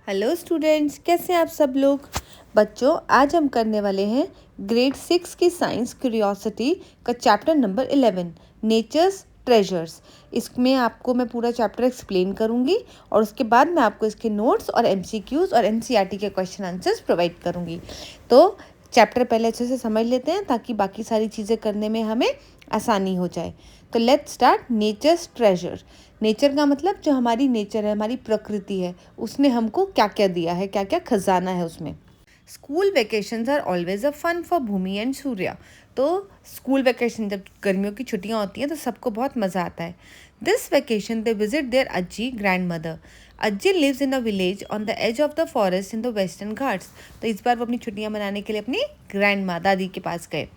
Hello students, कैसे हैं आप सब लोग। बच्चों, आज हम करने वाले हैं ग्रेड 6 की साइंस क्यूरियोसिटी का चैप्टर नंबर 11 नेचर्स ट्रेजर्स। इसमें आपको मैं पूरा चैप्टर एक्सप्लेन करूंगी और उसके बाद मैं आपको इसके नोट्स और एमसीक्यूज और एनसीईआरटी के क्वेश्चन आंसर्स प्रोवाइड करूंगी। तो चैप्टर पहले अच्छे से समझ लेते हैं ताकि बाकी सारी चीज़ें करने में हमें आसानी हो जाए। तो let's start. Nature's treasure. Nature का मतलब जो हमारी नेचर है, हमारी प्रकृति है, उसने हमको क्या क्या दिया है, क्या क्या खजाना है उसमें। School vacations are always a fun for Bhumi and Surya. तो स्कूल वेकेशन, जब गर्मियों की छुट्टियां होती हैं तो सबको बहुत मज़ा आता है। This vacation they visit their Ajji grandmother. Ajji lives in a village on the edge of the forest in the Western Ghats. तो इस बार वो अपनी छुट्टियां मनाने के लिए अपनी ग्रैंड माँ दादी के पास गए।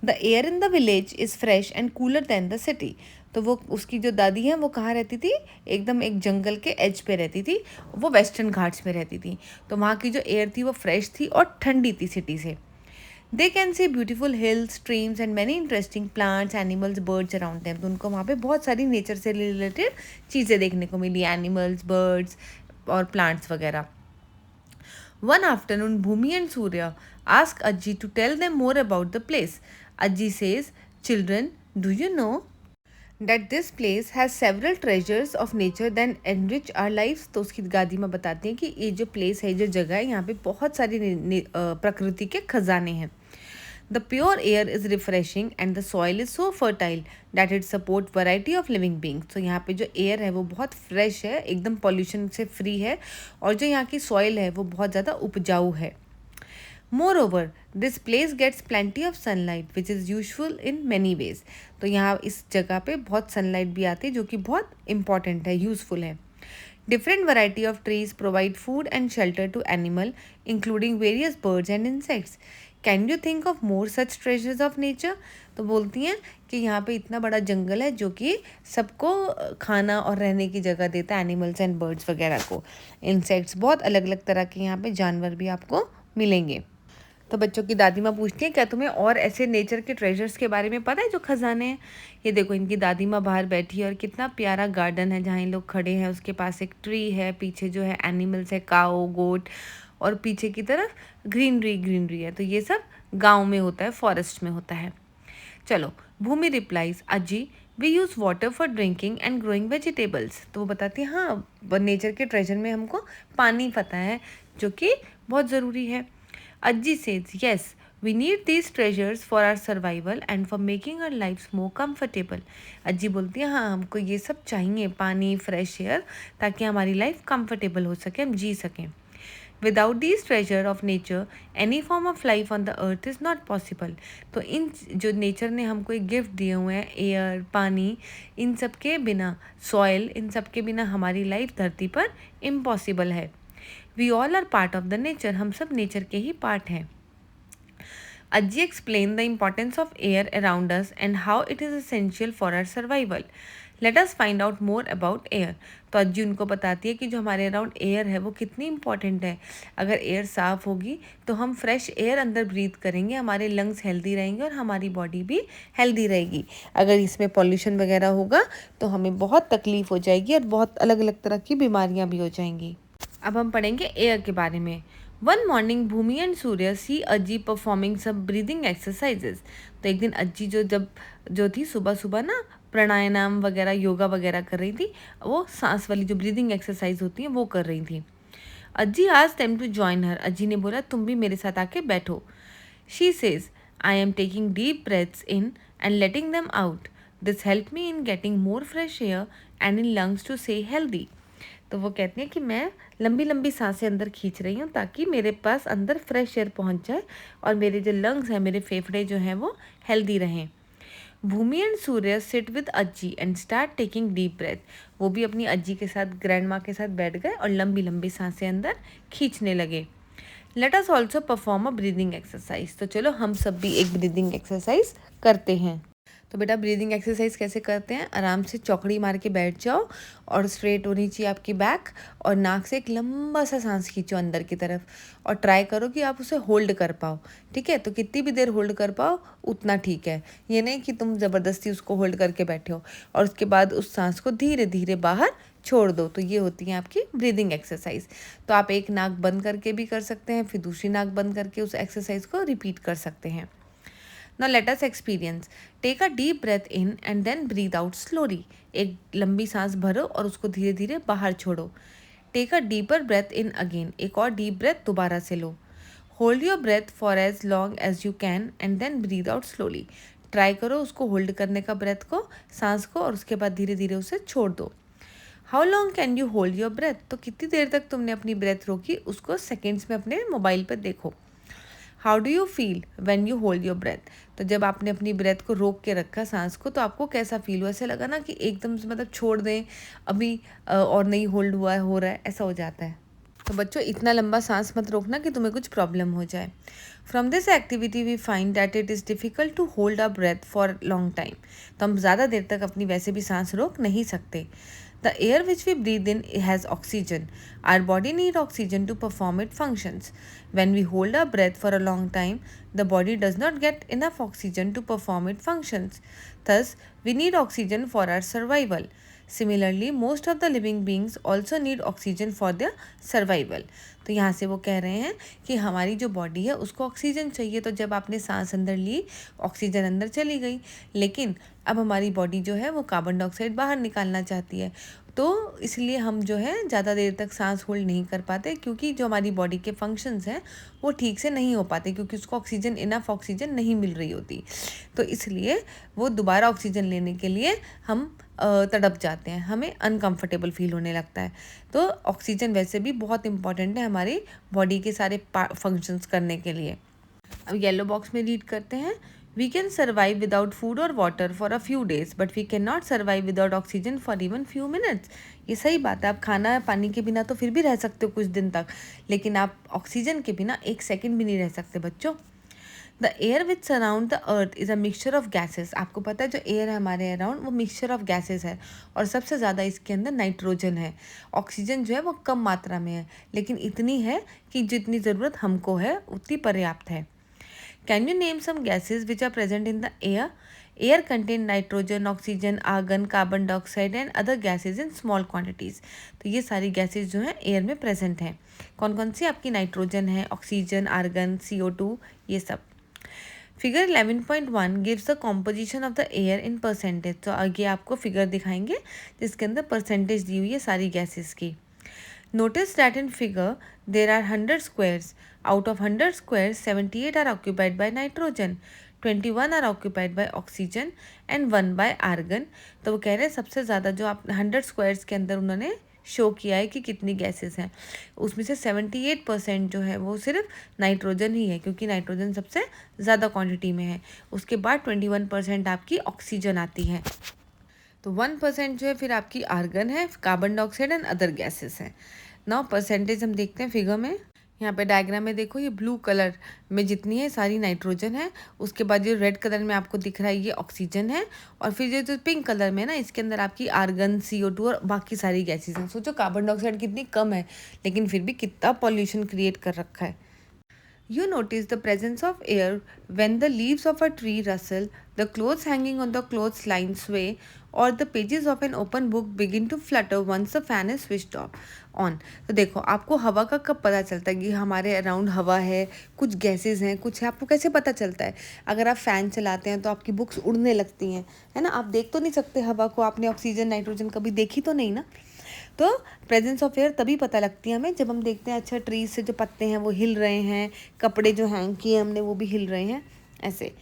The air in the village is fresh and cooler than the city. तो वो उसकी जो दादी हैं वो कहाँ रहती थी, एकदम एक जंगल के एज पे रहती थी। वो वेस्टर्न घाट्स में रहती थी, तो वहाँ की जो एयर थी वो फ्रेश थी और ठंडी थी सिटी से। They can see beautiful hills, streams and many interesting plants, animals, birds around them. तो उनको वहाँ पे बहुत सारी नेचर से रिलेटेड चीज़ें देखने को मिली, एनिमल्स, बर्ड्स और प्लांट्स वगैरह। One afternoon, Bhumi and Surya ask Ajji to tell them more about the place. Ajji says, "Children, do you know that this place has several treasures of nature that enrich our lives?" तो उसकी दादी माँ बताती हैं कि ये जो place है, जो जगह है, यहाँ पे बहुत सारी प्रकृति के खजाने हैं। The pure air is refreshing and the soil is so fertile that it support variety of living beings. तो यहाँ पे जो एयर है वो बहुत फ्रेश है, एकदम पॉल्यूशन से फ्री है, और जो यहाँ की सॉइल है वो बहुत ज़्यादा उपजाऊ है। Moreover, this place gets plenty of sunlight which is useful in many ways. तो यहाँ इस जगह पे बहुत सनलाइट भी आती है जो कि बहुत इम्पॉर्टेंट है, यूजफुल है। Different variety of trees provide food and shelter to animal, including various birds and insects. Can you think of more such treasures of nature? तो बोलती हैं कि यहाँ पे इतना बड़ा जंगल है जो कि सबको खाना और रहने की जगह देता है, एनिमल्स एंड बर्ड्स वगैरह को। इंसेक्ट्स, बहुत अलग अलग तरह के यहाँ पे जानवर भी आपको मिलेंगे। तो बच्चों की दादी माँ पूछती है, क्या तुम्हें और ऐसे नेचर के ट्रेजर्स के बारे में पता है जो खजाने हैं। ये देखो, इनकी दादी माँ बाहर बैठी है और कितना प्यारा गार्डन है जहाँ इन लोग खड़े हैं। उसके पास एक ट्री है, पीछे जो है एनिमल्स है, काओ, गोट, और पीछे की तरफ ग्रीनरी ग्रीनरी है। तो ये सब गाँव में होता है, फॉरेस्ट में होता है। चलो, Bhoomi replies, Ajji we use water for drinking and growing vegetables. तो वो बताती है, हाँ, नेचर के ट्रेजर में हमको पानी पता है जो कि बहुत ज़रूरी है। Ajji says, yes, we need these treasures for our survival and for making our lives more comfortable. अज्जी बोलती है, हाँ, हमको ये सब चाहिए, पानी, फ्रेश एयर, ताकि हमारी लाइफ कंफर्टेबल हो सके, हम जी सकें। Without these treasure of nature, any form of life on the earth is not possible. तो इन जो नेचर ने हमको एक गिफ्ट दिए हुए हैं, एयर, पानी, इन सब के बिना, सॉइल, इन सब के बिना हमारी लाइफ धरती पर इम्पॉसिबल है। We all are part of the nature. हम सब नेचर के ही पार्ट हैं। Ajji explained the importance of air around us and how it is essential for our survival. Let us find out more about air. तो अज्जी उनको बताती है कि जो हमारे अराउंड एयर है वो कितनी इंपॉर्टेंट है। अगर एयर साफ़ होगी तो हम फ्रेश एयर अंदर ब्रीथ करेंगे, हमारे लंग्स हेल्दी रहेंगे और हमारी बॉडी भी हेल्दी रहेगी। अगर इसमें पॉल्यूशन वगैरह होगा तो हमें बहुत तकलीफ़ हो जाएगी और बहुत अलग अलग तरह की बीमारियाँ भी हो जाएंगी। अब हम पढ़ेंगे एयर के बारे में। One morning Bhumi and Surya see Ajji performing सब ब्रीदिंग एक्सरसाइजेज। तो एक दिन अज्जी जो थी सुबह सुबह ना प्राणायाम वगैरह, योगा वगैरह कर रही थी। वो सांस वाली जो ब्रीदिंग एक्सरसाइज होती है वो कर रही थी। अज्जी आज them to join her. Ajji ने बोला, तुम भी मेरे साथ आके बैठो। She says, I am taking deep breaths in and letting them out. This help me in getting more fresh air and in lungs to stay healthy. तो वो कहती हैं कि मैं लंबी लंबी सांसें अंदर खींच रही हूँ ताकि मेरे पास अंदर फ्रेश एयर पहुँच जाए और मेरे जो लंग्स हैं, मेरे फेफड़े जो हैं वो हेल्दी रहें। Bhumi and Surya sit with Ajji and start taking deep breath. वो भी अपनी अज्जी के साथ, ग्रैंड माँ के साथ बैठ गए और लंबी लंबी सांसें अंदर खींचने लगे। Let us also perform a breathing exercise. तो चलो हम सब भी एक ब्रीदिंग एक्सरसाइज करते हैं। तो बेटा, ब्रीदिंग एक्सरसाइज कैसे करते हैं, आराम से चौकड़ी मार के बैठ जाओ और स्ट्रेट होनी चाहिए आपकी बैक, और नाक से एक लंबा सा सांस खींचो अंदर की तरफ और ट्राई करो कि आप उसे होल्ड कर पाओ। ठीक है, तो कितनी भी देर होल्ड कर पाओ उतना ठीक है। ये नहीं कि तुम ज़बरदस्ती उसको होल्ड करके बैठे हो। और उसके बाद उस सांस को धीरे धीरे बाहर छोड़ दो। तो ये होती है आपकी ब्रीदिंग एक्सरसाइज। तो आप एक नाक बंद करके भी कर सकते हैं, फिर दूसरी नाक बंद करके उस एक्सरसाइज को रिपीट कर सकते हैं। Now let us experience. Take a deep breath in and then breathe out slowly. एक लंबी सांस भरो और उसको धीरे धीरे बाहर छोड़ो। Take a deeper breath in again. एक और deep breath दोबारा से लो। Hold your breath for as long as you can and then breathe out slowly. Try करो उसको होल्ड करने का ब्रेथ को, सांस को, और उसके बाद धीरे धीरे उसे छोड़ दो। How long can you hold your breath? तो कितनी देर तक तुमने अपनी ब्रेथ रोकी उसको सेकेंड्स में अपने मोबाइल पर देखो। How do you feel when you hold your breath? तो जब आपने अपनी ब्रेथ को रोक के रखा सांस को, तो आपको कैसा फील हुआ? ऐसे लगा ना कि एकदम से मतलब छोड़ दें अभी और नहीं होल्ड हुआ है, हो रहा है, ऐसा हो जाता है। तो बच्चों इतना लंबा सांस मत रोकना कि तुम्हें कुछ प्रॉब्लम हो जाए। From this activity we find that it is difficult to hold a breath for long time. तो हम ज़्यादा देर तक अपनी वैसे भी सांस रोक नहीं सकते। The air which we breathe in has oxygen. Our body needs oxygen to perform its functions. When we hold our breath for a long time, the body does not get enough oxygen to perform its functions. Thus, we need oxygen for our survival. Similarly, most of the living beings also need oxygen for their survival. तो यहाँ से वो कह रहे हैं कि हमारी जो बॉडी है उसको ऑक्सीजन चाहिए। तो जब आपने सांस अंदर ली, ऑक्सीजन अंदर चली गई, लेकिन अब हमारी बॉडी जो है वो कार्बन डाइऑक्साइड बाहर निकालना चाहती है। तो इसलिए हम जो है ज़्यादा देर तक सांस होल्ड नहीं कर पाते, क्योंकि जो हमारी बॉडी के फंक्शंस हैं वो ठीक से नहीं हो पाते, क्योंकि उसको ऑक्सीजन, इनफ ऑक्सीजन नहीं मिल रही होती। तो इसलिए वो दोबारा ऑक्सीजन लेने के लिए हम तड़प जाते हैं, हमें अनकंफर्टेबल फील होने लगता है। तो ऑक्सीजन वैसे भी बहुत इंपॉर्टेंट है हमारी बॉडी के सारे फंक्शंस करने के लिए। अब येलो बॉक्स में रीड करते हैं। We can survive without food or water for a few days, but we cannot survive without oxygen for even few minutes. ये सही बात है। आप खाना पानी के बिना तो फिर भी रह सकते हो कुछ दिन तक, लेकिन आप ऑक्सीजन के बिना एक सेकंड भी नहीं रह सकते बच्चों। The air which surround the earth is a mixture of gases. आपको पता है जो एयर है हमारे अराउंड वो मिक्सचर ऑफ गैसेस है, और सबसे ज़्यादा इसके अंदर नाइट्रोजन है। ऑक्सीजन जो है वो कम मात्रा में है, लेकिन इतनी है कि जितनी ज़रूरत हमको है उतनी पर्याप्त है। Can you name some gases which are present in the air? Air contain nitrogen, oxygen, argon, carbon dioxide and other gases in small quantities. तो ये सारी गैसेज जो हैं एयर में प्रेजेंट हैं। कौन कौन सी? आपकी नाइट्रोजन है, ऑक्सीजन, आर्गन, CO2, ये सब। Figure 11.1 gives the composition of the air in percentage. तो आगे आपको फिगर दिखाएंगे जिसके अंदर परसेंटेज दी हुई है सारी गैसेस की। Notice that in figure there are 100 squares. Out of 100 squares, 78 are occupied by nitrogen, 21 are occupied by oxygen and 1 by argon. तो वो कह रहे हैं सबसे ज़्यादा जो आप 100 स्क्वायर्स के अंदर उन्होंने शो किया है कि कितनी गैसेस हैं, उसमें से 78% जो है वो सिर्फ नाइट्रोजन ही है, क्योंकि नाइट्रोजन सबसे ज़्यादा क्वांटिटी में है। उसके बाद 21% आपकी ऑक्सीजन आती है। तो 1% जो है फिर आपकी आर्गन है, carbon dioxide and other gases हैं। नाउ परसेंटेज हम देखते हैं फिगर में। यहाँ पे डायग्राम में देखो, ये ब्लू कलर में जितनी है सारी नाइट्रोजन है, उसके बाद जो रेड कलर में आपको दिख रहा है ये ऑक्सीजन है, और फिर जो पिंक कलर में ना इसके अंदर आपकी आर्गन, CO2 और बाकी सारी गैसेस हैं। सोचो कार्बन डाइऑक्साइड कितनी कम है, लेकिन फिर भी कितना पॉल्यूशन क्रिएट कर रखा है। You notice the presence of air when the leaves of a tree rustle, the clothes hanging on the clothesline sway, और the pages of an open book begin to flutter once the fan is switched on. तो देखो आपको हवा का कब पता चलता है कि हमारे अराउंड हवा है, कुछ गैसेस हैं, कुछ है, आपको कैसे पता चलता है? अगर आप फ़ैन चलाते हैं तो आपकी बुक्स उड़ने लगती हैं, है ना? आप देख तो नहीं सकते हवा को, आपने ऑक्सीजन, नाइट्रोजन कभी देखी तो नहीं ना। तो प्रेजेंस ऑफ एयर तभी पता लगती है हमें जब हम देखते हैं अच्छा ट्रीज से जो पत्ते हैं वो हिल रहे हैं, कपड़े जो हैंग किए हमने वो भी हिल रहे हैं, ऐसे।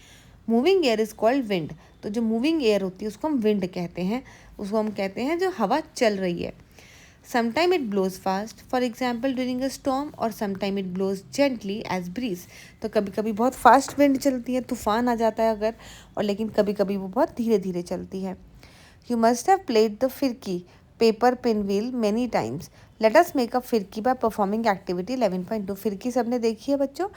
Moving air is called wind. तो जो मूविंग एयर होती है उसको हम विंड कहते हैं, उसको हम कहते हैं जो हवा चल रही है। Sometime it blows fast, for example during a storm, और sometime it blows gently as breeze. तो कभी कभी बहुत फास्ट विंड चलती है, तूफान आ जाता है अगर, और लेकिन कभी कभी वो बहुत धीरे धीरे चलती है। You must have played the phirki, paper pinwheel many times. Let us make a phirki by performing activity 11.2। फिरकी सबने देखी है बच्चों,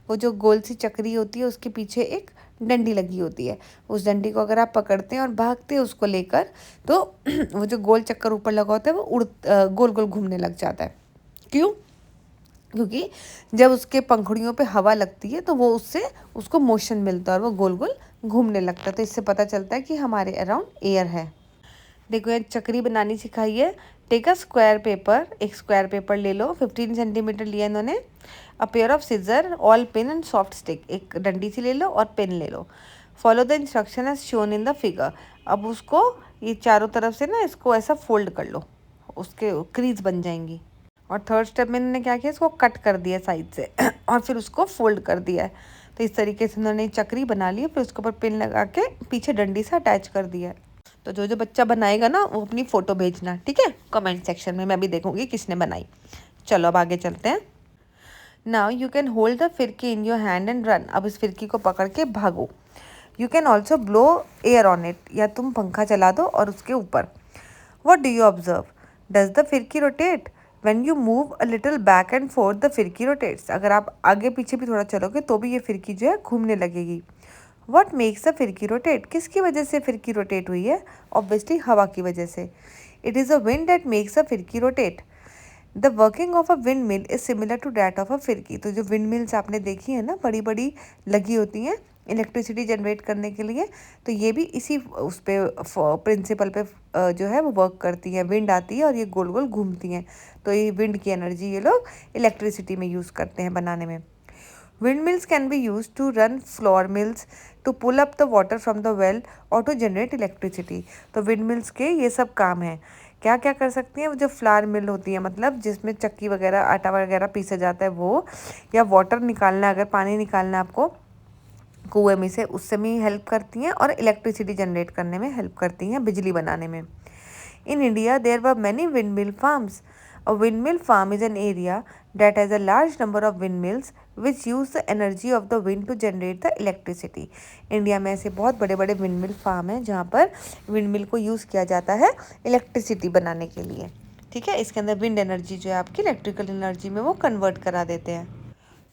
वो जो गोल सी चक्री होती है उसके पीछे एक डंडी लगी होती है, उस डंडी को अगर आप पकड़ते हैं और भागते हैं उसको लेकर, तो वो जो गोल चक्कर ऊपर लगा होता है वो गोल गोल घूमने लग जाता है। क्यों? क्योंकि जब उसके पंखुड़ियों पे हवा लगती है तो वो उससे उसको मोशन मिलता है और वो गोल गोल घूमने लगता है। तो इससे पता चलता है कि हमारे अराउंड एयर है। देखो ये चक्री बनानी सिखाई है, टेक अ स्क्वायर पेपर, एक स्क्वायर पेपर ले लो, 15 सेंटीमीटर लिया इन्होंने। A pair of scissor, all pin and soft stick, एक डंडी सी ले लो और पिन ले लो। Follow the instruction as shown in the figure. अब उसको ये चारों तरफ से ना इसको ऐसा फोल्ड कर लो, उसके क्रीज बन जाएंगी। और थर्ड स्टेप में इन्होंने क्या किया, इसको कट कर दिया साइड से और फिर उसको फोल्ड कर दिया है। तो इस तरीके से उन्होंने चक्री बना ली, फिर उसके ऊपर पिन लगा के पीछे डंडी से अटैच कर दिया है। तो जो जो बच्चा बनाएगा ना वो अपनी फ़ोटो भेजना, ठीक है, कमेंट सेक्शन में, मैं भी देखूंगी किसने बनाई। चलो अब आगे चलते हैं। Now you can hold the phirki in your hand and run. अब इस फिरकी को पकड़ के भागो। You can also blow air on it, या तुम पंखा चला दो और उसके ऊपर। What do you observe? Does the phirki rotate? When you move a little back and forth the phirki rotates. अगर आप आगे पीछे भी थोड़ा चलोगे तो भी ये फिरकी जो है घूमने लगेगी। What makes the phirki rotate? किसकी वजह से फिरकी रोटेट हुई है? ऑब्वियसली हवा की वजह से। It is a wind that makes a phirki rotate. The working of a windmill is similar to that of a phirki. तो जो विंड मिल्स आपने देखी है ना, बड़ी बड़ी लगी होती हैं इलेक्ट्रिसिटी जनरेट करने के लिए, तो ये भी इसी उस पे प्रिंसिपल पे जो है वो वर्क करती है। विंड आती है और ये गोल गोल घूमती हैं, तो ये विंड की एनर्जी ये लोग इलेक्ट्रिसिटी में यूज़ करते हैं बनाने में। Windmills can be used to run flour mills, to pull up the water from the well or to generate electricity। तो windmills के ये सब काम है। क्या क्या कर सकती हैं? वो जो फ्लावर मिल होती है, मतलब जिसमें चक्की वगैरह आटा वगैरह पीसा जाता है वो, या वाटर निकालना है, अगर पानी निकालना है आपको कुएं में से, उससे भी हेल्प करती हैं, और इलेक्ट्रिसिटी जनरेट करने में हेल्प करती हैं, बिजली बनाने में। In India, there were many windmill farms. A windmill farm is an area that has a large number of windmills which use the energy of the wind to generate the electricity. India में ऐसे बहुत बड़े बड़े windmill farm हैं जहाँ पर windmill को use किया जाता है इलेक्ट्रिसिटी बनाने के लिए। ठीक है, इसके अंदर विंड एनर्जी जो है आपकी इलेक्ट्रिकल एनर्जी में वो कन्वर्ट करा देते हैं।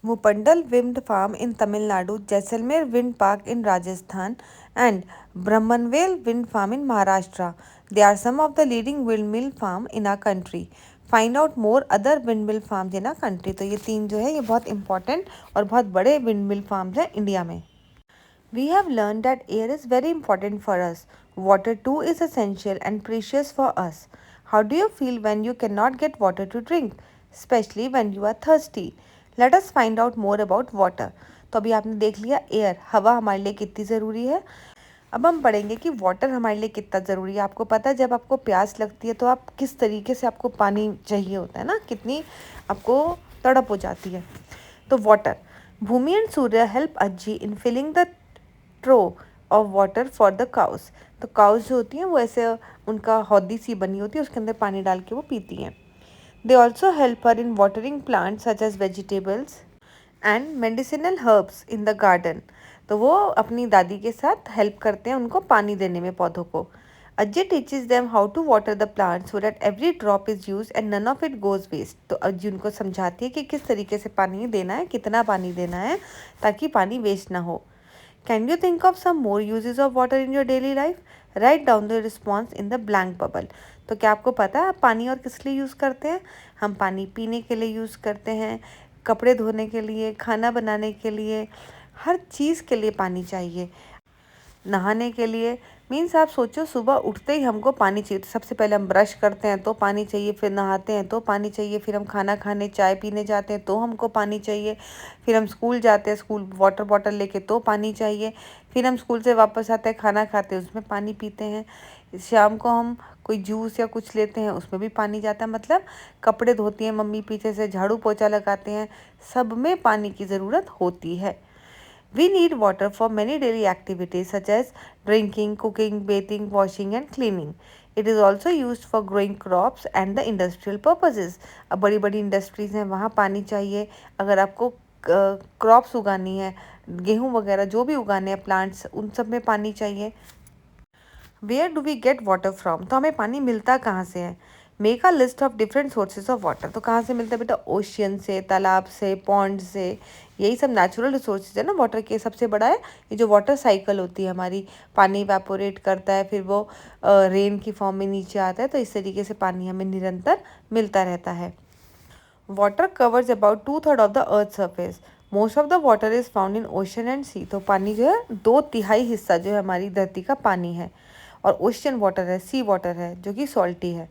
Mupandal Wind Farm in Tamil Nadu, Jaisalmer Wind Park in Rajasthan, and Brahmanvel Wind Farm in Maharashtra. They are some of the leading windmill farm in our country. Find out more other windmill farms in our country. तो ये तीन जो है ये बहुत important और बहुत बड़े windmill farms हैं इंडिया में। We have learned that air is very important for us. Water too is essential and precious for us. How do you feel when you cannot get water to drink, especially when you are thirsty? Let us find out more about water. तो अभी आपने देख लिया air, हवा हमारे लिए कितनी ज़रूरी है। अब हम पढ़ेंगे कि वाटर हमारे लिए कितना ज़रूरी है। आपको पता है जब आपको प्यास लगती है तो आप किस तरीके से आपको पानी चाहिए होता है ना, कितनी आपको तड़प हो जाती है। तो water, Bhumi and Surya help Ajji in filling the trough of water for the cows. तो काउस जो होती हैं वो ऐसे उनका हौदी सी बनी होती है, उसके अंदर पानी डाल के वो पीती हैं। They also help her in watering plants such as vegetables and medicinal herbs in the garden. तो वो अपनी दादी के साथ हेल्प करते हैं उनको पानी देने में पौधों को। Ajji teaches them how to water the plant so that every drop is use and none of it goes waste. तो अज्जी उनको समझाती है कि किस तरीके से पानी देना है, कितना पानी देना है, ताकि पानी वेस्ट ना हो। Can you think of some more uses of water in your daily life? Write down the response in the blank bubble. तो क्या आपको पता है आप पानी और किस लिए यूज़ करते हैं? हम पानी पीने के लिए यूज़ करते हैं, कपड़े धोने के लिए, खाना बनाने के लिए, हर चीज़ के लिए पानी चाहिए। नहाने के लिए मीन्स आप सोचो सुबह उठते ही हमको पानी चाहिए। तो सबसे पहले हम ब्रश करते हैं तो पानी चाहिए, फिर नहाते हैं तो पानी चाहिए, फिर हम खाना खाने चाय पीने जाते हैं तो हमको पानी चाहिए, फिर हम स्कूल जाते हैं स्कूल वाटर बॉटल लेके तो पानी चाहिए, फिर हम स्कूल से वापस आते हैं खाना खाते हैं उसमें पानी पीते हैं, शाम को हम कोई जूस या कुछ लेते हैं उसमें भी पानी जाता है। मतलब कपड़े धोती हैं मम्मी पीछे से, झाड़ू पोछा लगाते हैं, सब में पानी की ज़रूरत होती है। We need water for many daily activities such as drinking, cooking, bathing, washing and cleaning. It is also used for growing crops and the industrial purposes. अब बड़ी बड़ी इंडस्ट्रीज़ हैं वहाँ पानी चाहिए। अगर आपको क्रॉप्स उगानी है, गेहूँ वगैरह जो भी उगाने हैं प्लांट्स, उन सब में पानी चाहिए। Where do we get water from? तो हमें पानी मिलता कहाँ से है? Make a list of different sources of water. तो कहाँ से मिलता है बेटा? ओशियन से, तालाब से, पॉन्ड से, यही सब नेचुरल रिसोर्सेज है ना वाटर के। सबसे बड़ा है ये जो वाटर साइकिल होती है हमारी, पानी इवेपोरेट करता है फिर वो रेन की फॉर्म में नीचे आता है, तो इस तरीके से पानी हमें निरंतर मिलता रहता है। Water covers about 2/3 of the earth surface. Most of the water is found in ocean and sea. तो पानी जो है 2/3 हिस्सा जो है हमारी धरती का पानी है, और ओशियन वाटर है, सी वाटर है जो कि सॉल्टी है।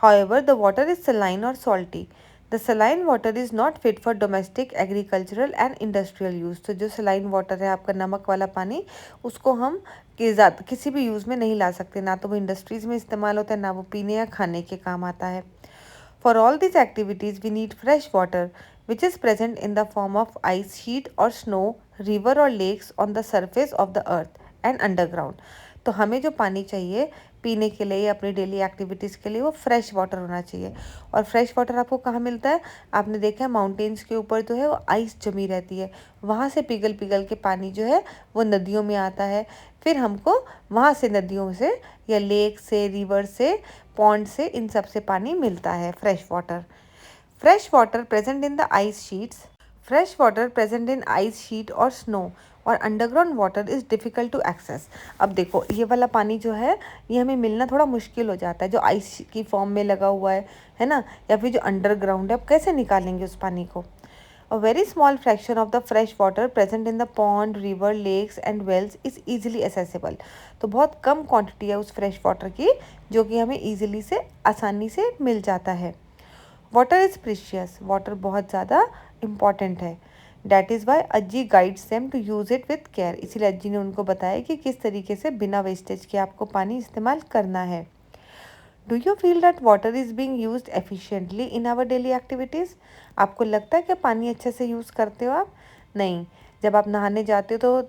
However, the water is saline or salty. The saline water is not fit for domestic, agricultural and industrial use. तो जो saline water है आपका नमक वाला पानी, उसको हम किसी भी यूज़ में नहीं ला सकते, ना तो वो इंडस्ट्रीज़ में इस्तेमाल होता है, ना वो पीने या खाने के काम आता है. For all these activities, we need fresh water, which is present in the form of ice sheet or snow, river or lakes on the surface of the earth and underground. तो हमें जो पानी चाहिए पीने के लिए या अपनी डेली एक्टिविटीज़ के लिए वो फ्रेश वाटर होना चाहिए. और फ्रेश वाटर आपको कहाँ मिलता है? आपने देखा है माउंटेन्स के ऊपर जो है वो आइस जमी रहती है, वहाँ से पिघल पिघल के पानी जो है वो नदियों में आता है. फिर हमको वहाँ से नदियों से या लेक से, रिवर से, पॉन्ड से, इन सब से पानी मिलता है fresh water. Fresh water present in the ice sheets. Fresh water present in ice sheet और स्नो और underground water is difficult to access. अब देखो ये वाला पानी जो है ये हमें मिलना थोड़ा मुश्किल हो जाता है, जो आइस की फॉर्म में लगा हुआ है ना, या फिर जो अंडरग्राउंड है. अब कैसे निकालेंगे उस पानी को? A very small fraction of the fresh water present in the pond, river, lakes and wells is easily accessible. तो बहुत कम क्वांटिटी है उस फ्रेश वाटर की जो कि हमें ईजिली से, आसानी से मिल जाता है. Water is precious. वाटर बहुत ज़्यादा इम्पॉर्टेंट है. That is why Ajji guides them to use it with care. इसीलिए अज्जी ने उनको बताया कि किस तरीके से बिना वेस्टेज के आपको पानी इस्तेमाल करना है. Do you feel that water is being used efficiently in our daily activities? आपको लगता है कि पानी अच्छे से यूज़ करते हो आप? नहीं. जब आप नहाने जाते हो तो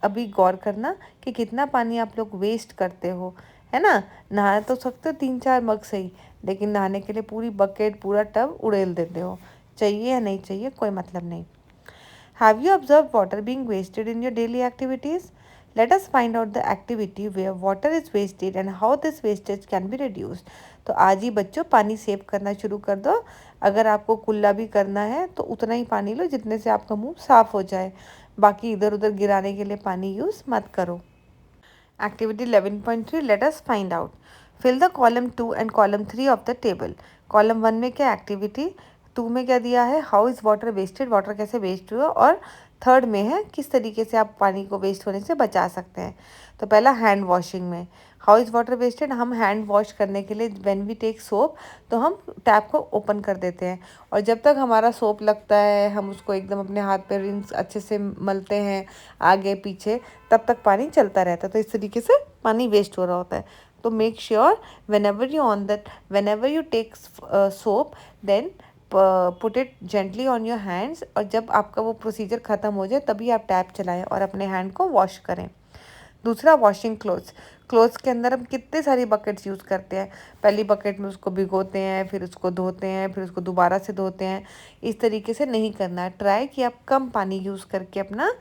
अभी गौर करना कि कितना पानी आप लोग वेस्ट करते हो, है ना. नहा तो सकते हो 3-4 मग से ही, लेकिन नहाने के लिए पूरी बकेट, पूरा टब उड़ेल देते हो. चाहिए या नहीं चाहिए कोई मतलब नहीं. Have you observed water being wasted in your daily activities? Let us find out the activity where water is wasted and how this wastage can be reduced. तो आज ही बच्चों पानी सेव करना शुरू कर दो. अगर आपको कुल्ला भी करना है तो उतना ही पानी लो जितने से आपका मुंह साफ हो जाए. बाकी इधर उधर गिराने के लिए पानी यूज़ मत करो. Activity 11.3, let us find out. Fill the column 2 and column 3 of the table. Column 1 में क्या एक्टिविटी, 2 में क्या दिया है, how is water wasted, water कैसे वेस्ट हुआ, और थर्ड में है किस तरीके से आप पानी को वेस्ट होने से बचा सकते हैं. तो पहला हैंड वॉशिंग में, हाउ इज़ वाटर वेस्टेड, हम हैंड वॉश करने के लिए व्हेन वी टेक सोप तो हम टैप को ओपन कर देते हैं और जब तक हमारा सोप लगता है हम उसको एकदम अपने हाथ पे रिंस अच्छे से मलते हैं आगे पीछे, तब तक पानी चलता रहता है. तो इस तरीके से पानी वेस्ट हो रहा होता है. तो make sure whenever you take soap then put it gently on your hands, और जब आपका वो प्रोसीजर ख़त्म हो जाए तभी आप टैप चलाएं और अपने हैंड को वॉश करें. दूसरा, वॉशिंग क्लोथ्स. क्लोथ्स के अंदर हम कितने सारी बकेट्स यूज़ करते हैं. पहली बकेट में उसको भिगोते हैं, फिर उसको धोते हैं, फिर उसको दोबारा से धोते हैं. इस तरीके से नहीं करना है. ट्राई कि आप कम पानी यूज़ करके अपना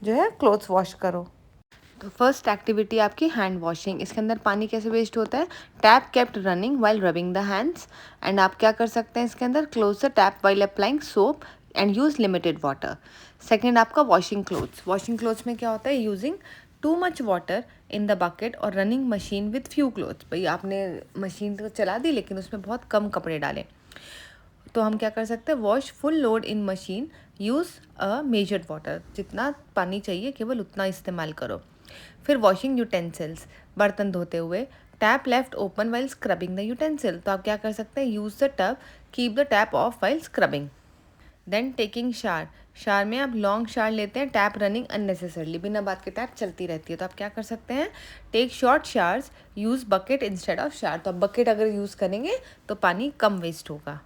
जो है क्लोथ्स वॉश करो. तो फर्स्ट एक्टिविटी आपकी हैंड वॉशिंग. इसके अंदर पानी कैसे वेस्ट होता है, tap kept running while rubbing the hands. And आप क्या कर सकते हैं इसके अंदर, close the tap while applying soap and use limited water. Second आपका वॉशिंग क्लोथ्स. वॉशिंग क्लोथ्स में क्या होता है, using too much water in the bucket और running machine with few clothes. भाई आपने मशीन तो चला दी लेकिन उसमें बहुत कम कपड़े डाले, तो हम क्या कर सकते हैं, wash full load in machine, use a measured water. जितना पानी चाहिए केवल उतना इस्तेमाल करो. फिर वॉशिंग यूटेंसिल्स, बर्तन धोते हुए, tap left open while scrubbing the utensil. तो आप क्या कर सकते हैं, use the tub, keep the tap off while scrubbing. Then taking shower. Shower में आप लॉन्ग शार लेते हैं, टैप रनिंग अननेसेसरली, बिना बात के टैप चलती रहती है. तो आप क्या कर सकते हैं, take short showers, use bucket instead of shower. तो आप बकेट अगर यूज़ करेंगे तो पानी कम वेस्ट होगा.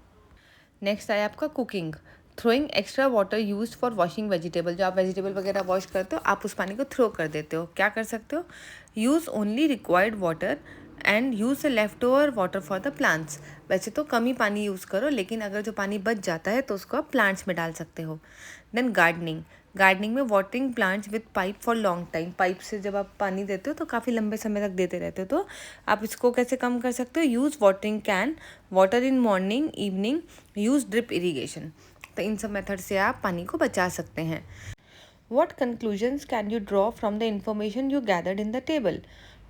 नेक्स्ट आया आपका cooking. Throwing extra water use for washing vegetable. जो आप वेजिटेबल वगैरह वॉश करते हो आप उस पानी को थ्रो कर देते हो. क्या कर सकते हो, use only required water and use the left over water for the plants. वैसे तो कम ही पानी यूज़ करो, लेकिन अगर जो पानी बच जाता है तो उसको आप प्लांट्स में डाल सकते हो. Then gardening. गार्डनिंग में watering plants with pipe for long time. Pipe से जब आप पानी देते हो तो काफ़ी लंबे समय तक देते रहते हो, तो आप इसको कैसे कम कर सकते हो, use watering can, water in morning evening, use drip irrigation. तो इन सब मेथड से आप पानी को बचा सकते हैं. What conclusions can you draw from the information you gathered in the table?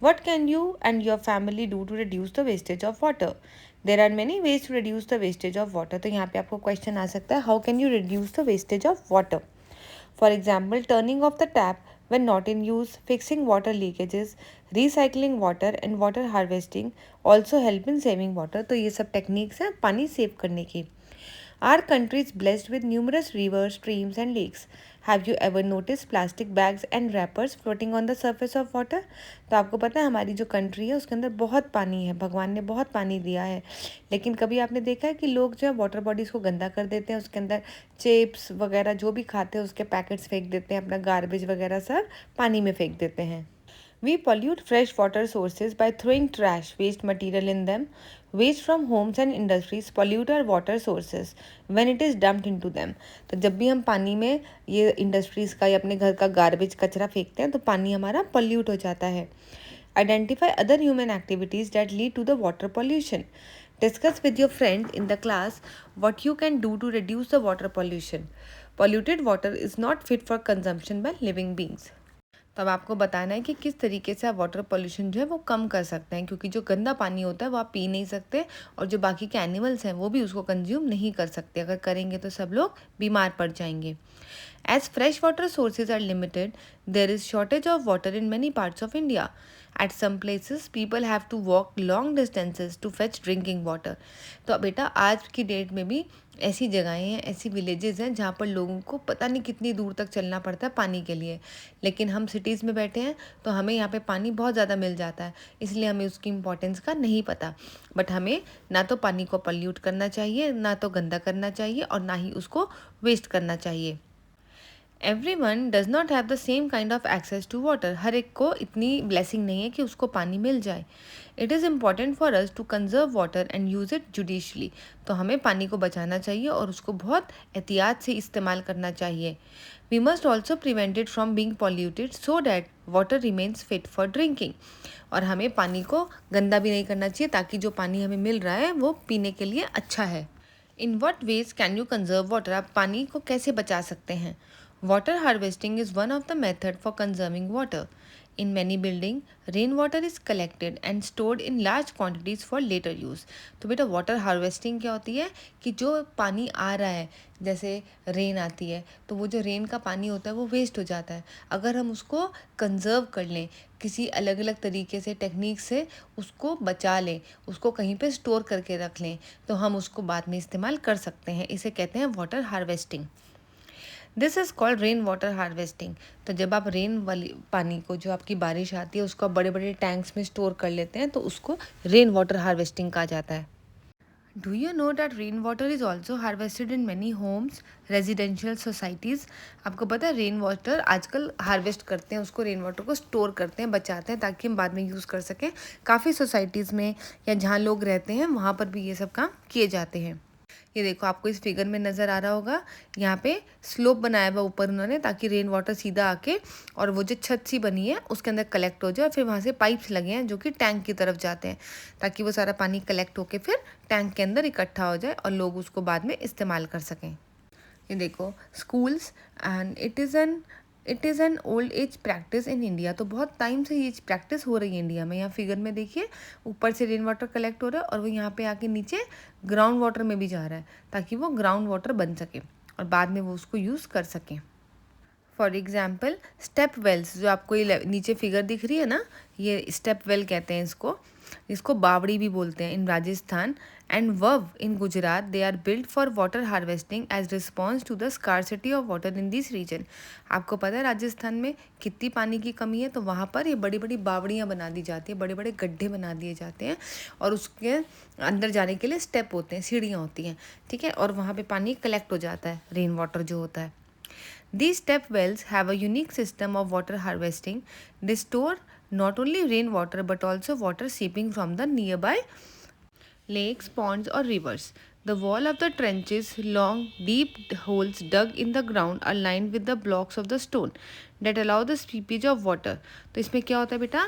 What can you and your family do to reduce the wastage of water? There are many ways to reduce the wastage of water. तो यहाँ पे आपको question आ सकता है, how can you reduce the wastage of water? For example, turning off the tap when not in use, fixing water leakages, recycling water and water harvesting also help in saving water. तो ये सब techniques हैं पानी save करने की. Our country is blessed with numerous rivers, streams, and lakes. Have you ever noticed plastic bags and wrappers floating on the surface of water? तो आपको पता है हमारी जो कंट्री है उसके अंदर बहुत पानी है, भगवान ने बहुत पानी दिया है, लेकिन कभी आपने देखा है कि लोग जो है वाटर बॉडीज़ को गंदा कर देते हैं, उसके अंदर चिप्स वगैरह जो भी खाते हैं उसके पैकेट्स फेंक देते हैं, अपना गार्बेज वगैरह सब पानी में फेंक देते हैं. We pollute fresh water sources by throwing trash, waste material in them. Waste from homes and industries pollute our water sources when it is dumped into them. तो जब भी हम पानी में ये इंडस्ट्रीज़ का या अपने घर का गार्बेज कचरा फेंकते हैं तो पानी हमारा pollute हो जाता है. Identify other human activities that lead to the water pollution. Discuss with your friends in the class what you can do to reduce the water pollution. Polluted water is not fit for consumption by living beings. तो अब आपको बताना है कि किस तरीके से आप वाटर पोल्यूशन जो है वो कम कर सकते हैं, क्योंकि जो गंदा पानी होता है वो आप पी नहीं सकते और जो बाकी के एनिमल्स हैं वो भी उसको कंज्यूम नहीं कर सकते. अगर करेंगे तो सब लोग बीमार पड़ जाएंगे. As fresh water sources are limited, there is shortage of water in many parts of India. At some places, people have to walk long distances to fetch drinking water. तो बेटा आज की डेट में भी ऐसी जगहें हैं, ऐसी विलेजेस हैं जहाँ पर लोगों को पता नहीं कितनी दूर तक चलना पड़ता है पानी के लिए, लेकिन हम सिटीज़ में बैठे हैं तो हमें यहाँ पे पानी बहुत ज़्यादा मिल जाता है, इसलिए हमें उसकी इम्पोर्टेंस का नहीं पता. बट हमें ना तो पानी को पल्यूट करना चाहिए, ना तो गंदा करना चाहिए और ना ही उसको वेस्ट करना चाहिए. Everyone does not have the same kind of access to water. हर एक को इतनी blessing नहीं है कि उसको पानी मिल जाए. It is important for us to conserve water and use it judiciously. तो हमें पानी को बचाना चाहिए और उसको बहुत एहतियात से इस्तेमाल करना चाहिए. We must also prevent it from being polluted so that water remains fit for drinking. और हमें पानी को गंदा भी नहीं करना चाहिए ताकि जो पानी हमें मिल रहा है वो पीने के लिए अच्छा है. In what ways can you conserve water? आप पानी को कैसे बचा सकते हैं? Water harvesting is one of the methods for conserving water. In many buildings, rainwater is collected and stored in large quantities for later use. तो बेटा water harvesting क्या होती है कि जो पानी आ रहा है, जैसे रेन आती है तो वो जो रेन का पानी होता है वो वेस्ट हो जाता है. अगर हम उसको कंजर्व कर लें, किसी अलग अलग तरीके से टेक्निक से उसको बचा लें, उसको कहीं पे स्टोर करके रख लें, तो हम उसको बाद में इस्तेमाल कर सकते हैं. इसे कहते हैं water harvesting. This is called rain water harvesting. तो जब आप रेन वाली पानी को, जो आपकी बारिश आती है, उसको आप बड़े बड़े टैंक्स में स्टोर कर लेते हैं तो उसको रेन वाटर हार्वेस्टिंग कहा जाता है. Do you know that rain water is also harvested in many homes, residential societies. आपको पता है रेन वाटर आजकल हार्वेस्ट करते हैं, उसको रेन वाटर को स्टोर करते हैं, बचाते हैं ताकि हम बाद में यूज़ कर सकें. काफ़ी सोसाइटीज़ में या जहाँ लोग रहते हैं वहाँ पर भी ये सब काम किए जाते हैं. ये देखो आपको इस फिगर में नज़र आ रहा होगा, यहाँ पे स्लोप बनाया हुआ ऊपर उन्होंने ताकि रेन वाटर सीधा आके और वो जो छत सी बनी है उसके अंदर कलेक्ट हो जाए और फिर वहाँ से पाइप्स लगे हैं जो कि टैंक की तरफ जाते हैं ताकि वो सारा पानी कलेक्ट होके फिर टैंक के अंदर इकट्ठा हो जाए और लोग उसको बाद में इस्तेमाल कर सकें. ये देखो schools and it is an old age practice in India. तो बहुत टाइम से ये प्रैक्टिस हो रही है इंडिया में. यहाँ फिगर में देखिए ऊपर से रेन वाटर कलेक्ट हो रहा है और वो यहाँ पे आके नीचे ग्राउंड वाटर में भी जा रहा है ताकि वो ग्राउंड वाटर बन सके और बाद में वो उसको यूज़ कर सकें. फॉर एग्जाम्पल स्टेप वेल्स, जो आपको ये नीचे फिगर दिख रही है ना, ये स्टेप वेल कहते हैं इसको बावड़ी भी बोलते हैं in Rajasthan. And vav in Gujarat they are build for water harvesting as response to the scarcity of water in this region. आपको पता है राजस्थान में कितनी पानी की कमी है, तो वहाँ पर ये बड़ी बड़ी बावड़ियाँ बना दी जाती हैं, बड़े बड़े गड्ढे बना दिए जाते हैं और उसके अंदर जाने के लिए स्टेप होते हैं, सीढ़ियाँ होती हैं, ठीक है, और वहाँ पर पानी कलेक्ट हो जाता है, रेन वाटर जो होता है. These step wells have a unique system of water harvesting. They store not only rainwater but also water seeping from the nearby lakes, ponds or rivers. The wall of the trenches, long, deep holes dug in the ground are lined with the blocks of the stone that allow the seepage of water. तो इसमें क्या होता है बेटा,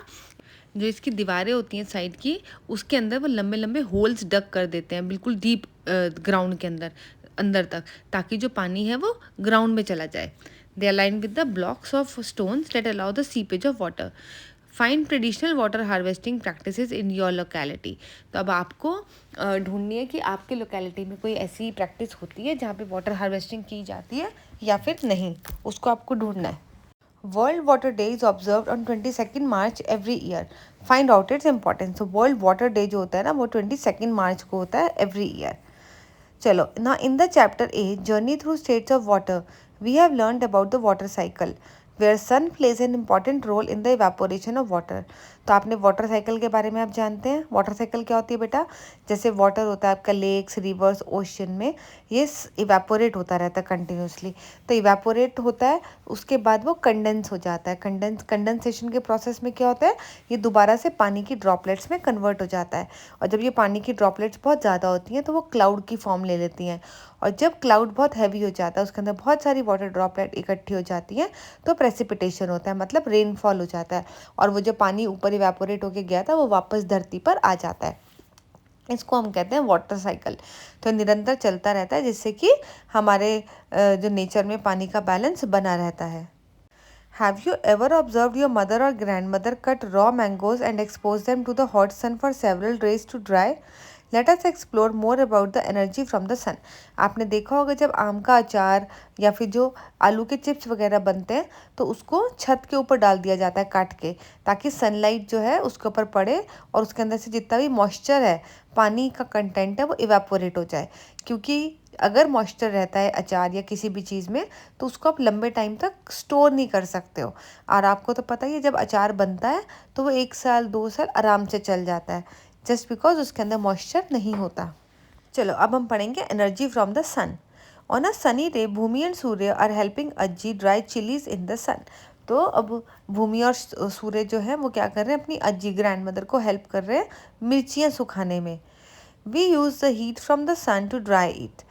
जो इसकी दीवारें होती हैं साइड की, उसके अंदर वो लंबे लंबे होल्स डग कर देते हैं बिल्कुल डीप ग्राउंड के अंदर तक, ताकि जो पानी है वो ग्राउंड में चला जाए. They are lined with the blocks of stones that allow the seepage of water. Find traditional water harvesting practices in your locality. तो अब आपको ढूंढनी है कि आपके लोकेलिटी में कोई ऐसी प्रैक्टिस होती है जहाँ पे वाटर हार्वेस्टिंग की जाती है या फिर नहीं, उसको आपको ढूंढना है. World water day is observed on 22 March every year. Find out its importance. तो वर्ल्ड वाटर डे जो होता है ना वो 22 मार्च को होता है एवरी ईयर। चलो ना, in the chapter a journey through states of water we have learned about the water cycle where sun plays an important role in the evaporation of water. तो आपने वाटर साइकिल के बारे में आप जानते हैं। वाटर साइकिल क्या होती है बेटा? जैसे वाटर होता है आपका लेक्स, रिवर्स, ओशन में, ये इवेपोरेट होता रहता है कंटिन्यूसली। तो इवेपोरेट होता है, उसके बाद वो कंडेंस हो जाता है। कंडेंसेशन के प्रोसेस में क्या होता है, ये दोबारा से पानी की ड्रॉपलेट्स में कन्वर्ट हो जाता है। और जब ये पानी की ड्रॉपलेट्स बहुत ज़्यादा होती हैं तो वो क्लाउड की फॉर्म ले लेती हैं। और जब क्लाउड बहुत हैवी हो जाता है, उसके अंदर बहुत सारी वाटर ड्रॉपलेट इकट्ठी हो जाती हैं, तो प्रेसिपिटेशन होता है, मतलब रेनफॉल हो जाता है। और वो जो पानी ऊपर इवेपोरेट होके गया था वो वापस धरती पर आ जाता है। इसको हम कहते हैं वाटर साइकिल। तो निरंतर चलता रहता है, जिससे कि हमारे जो नेचर में पानी का बैलेंस बना रहता है। Have you ever observed your mother or grandmother cut raw mangoes and expose them to the hot sun for several days to dry? Let us explore more about the energy from the sun. आपने देखा होगा जब आम का अचार या फिर जो आलू के चिप्स वगैरह बनते हैं तो उसको छत के ऊपर डाल दिया जाता है काट के, ताकि सनलाइट जो है उसके ऊपर पड़े और उसके अंदर से जितना भी मॉइस्चर है, पानी का कंटेंट है, वो इवेपोरेट हो जाए। क्योंकि अगर मॉइस्चर रहता है अचार या किसी भी चीज़ में तो उसको आप लंबे टाइम तक स्टोर नहीं कर सकते हो। और आपको तो पता ही है, जब अचार बनता है तो वो 1 साल 2 साल आराम से चल जाता है, जस्ट बिकॉज उसके अंदर मॉइस्चर नहीं होता। चलो अब हम पढ़ेंगे energy from the sun. On a sunny day Bhumi and Surya are helping Ajji dry chillies in the sun. तो अब भूमि और सूर्य जो है वो क्या कर रहे हैं, अपनी अज्जी ग्रैंड मदर को हेल्प कर रहे हैं मिर्चियाँ सुखाने में। We use the heat from the sun to dry it.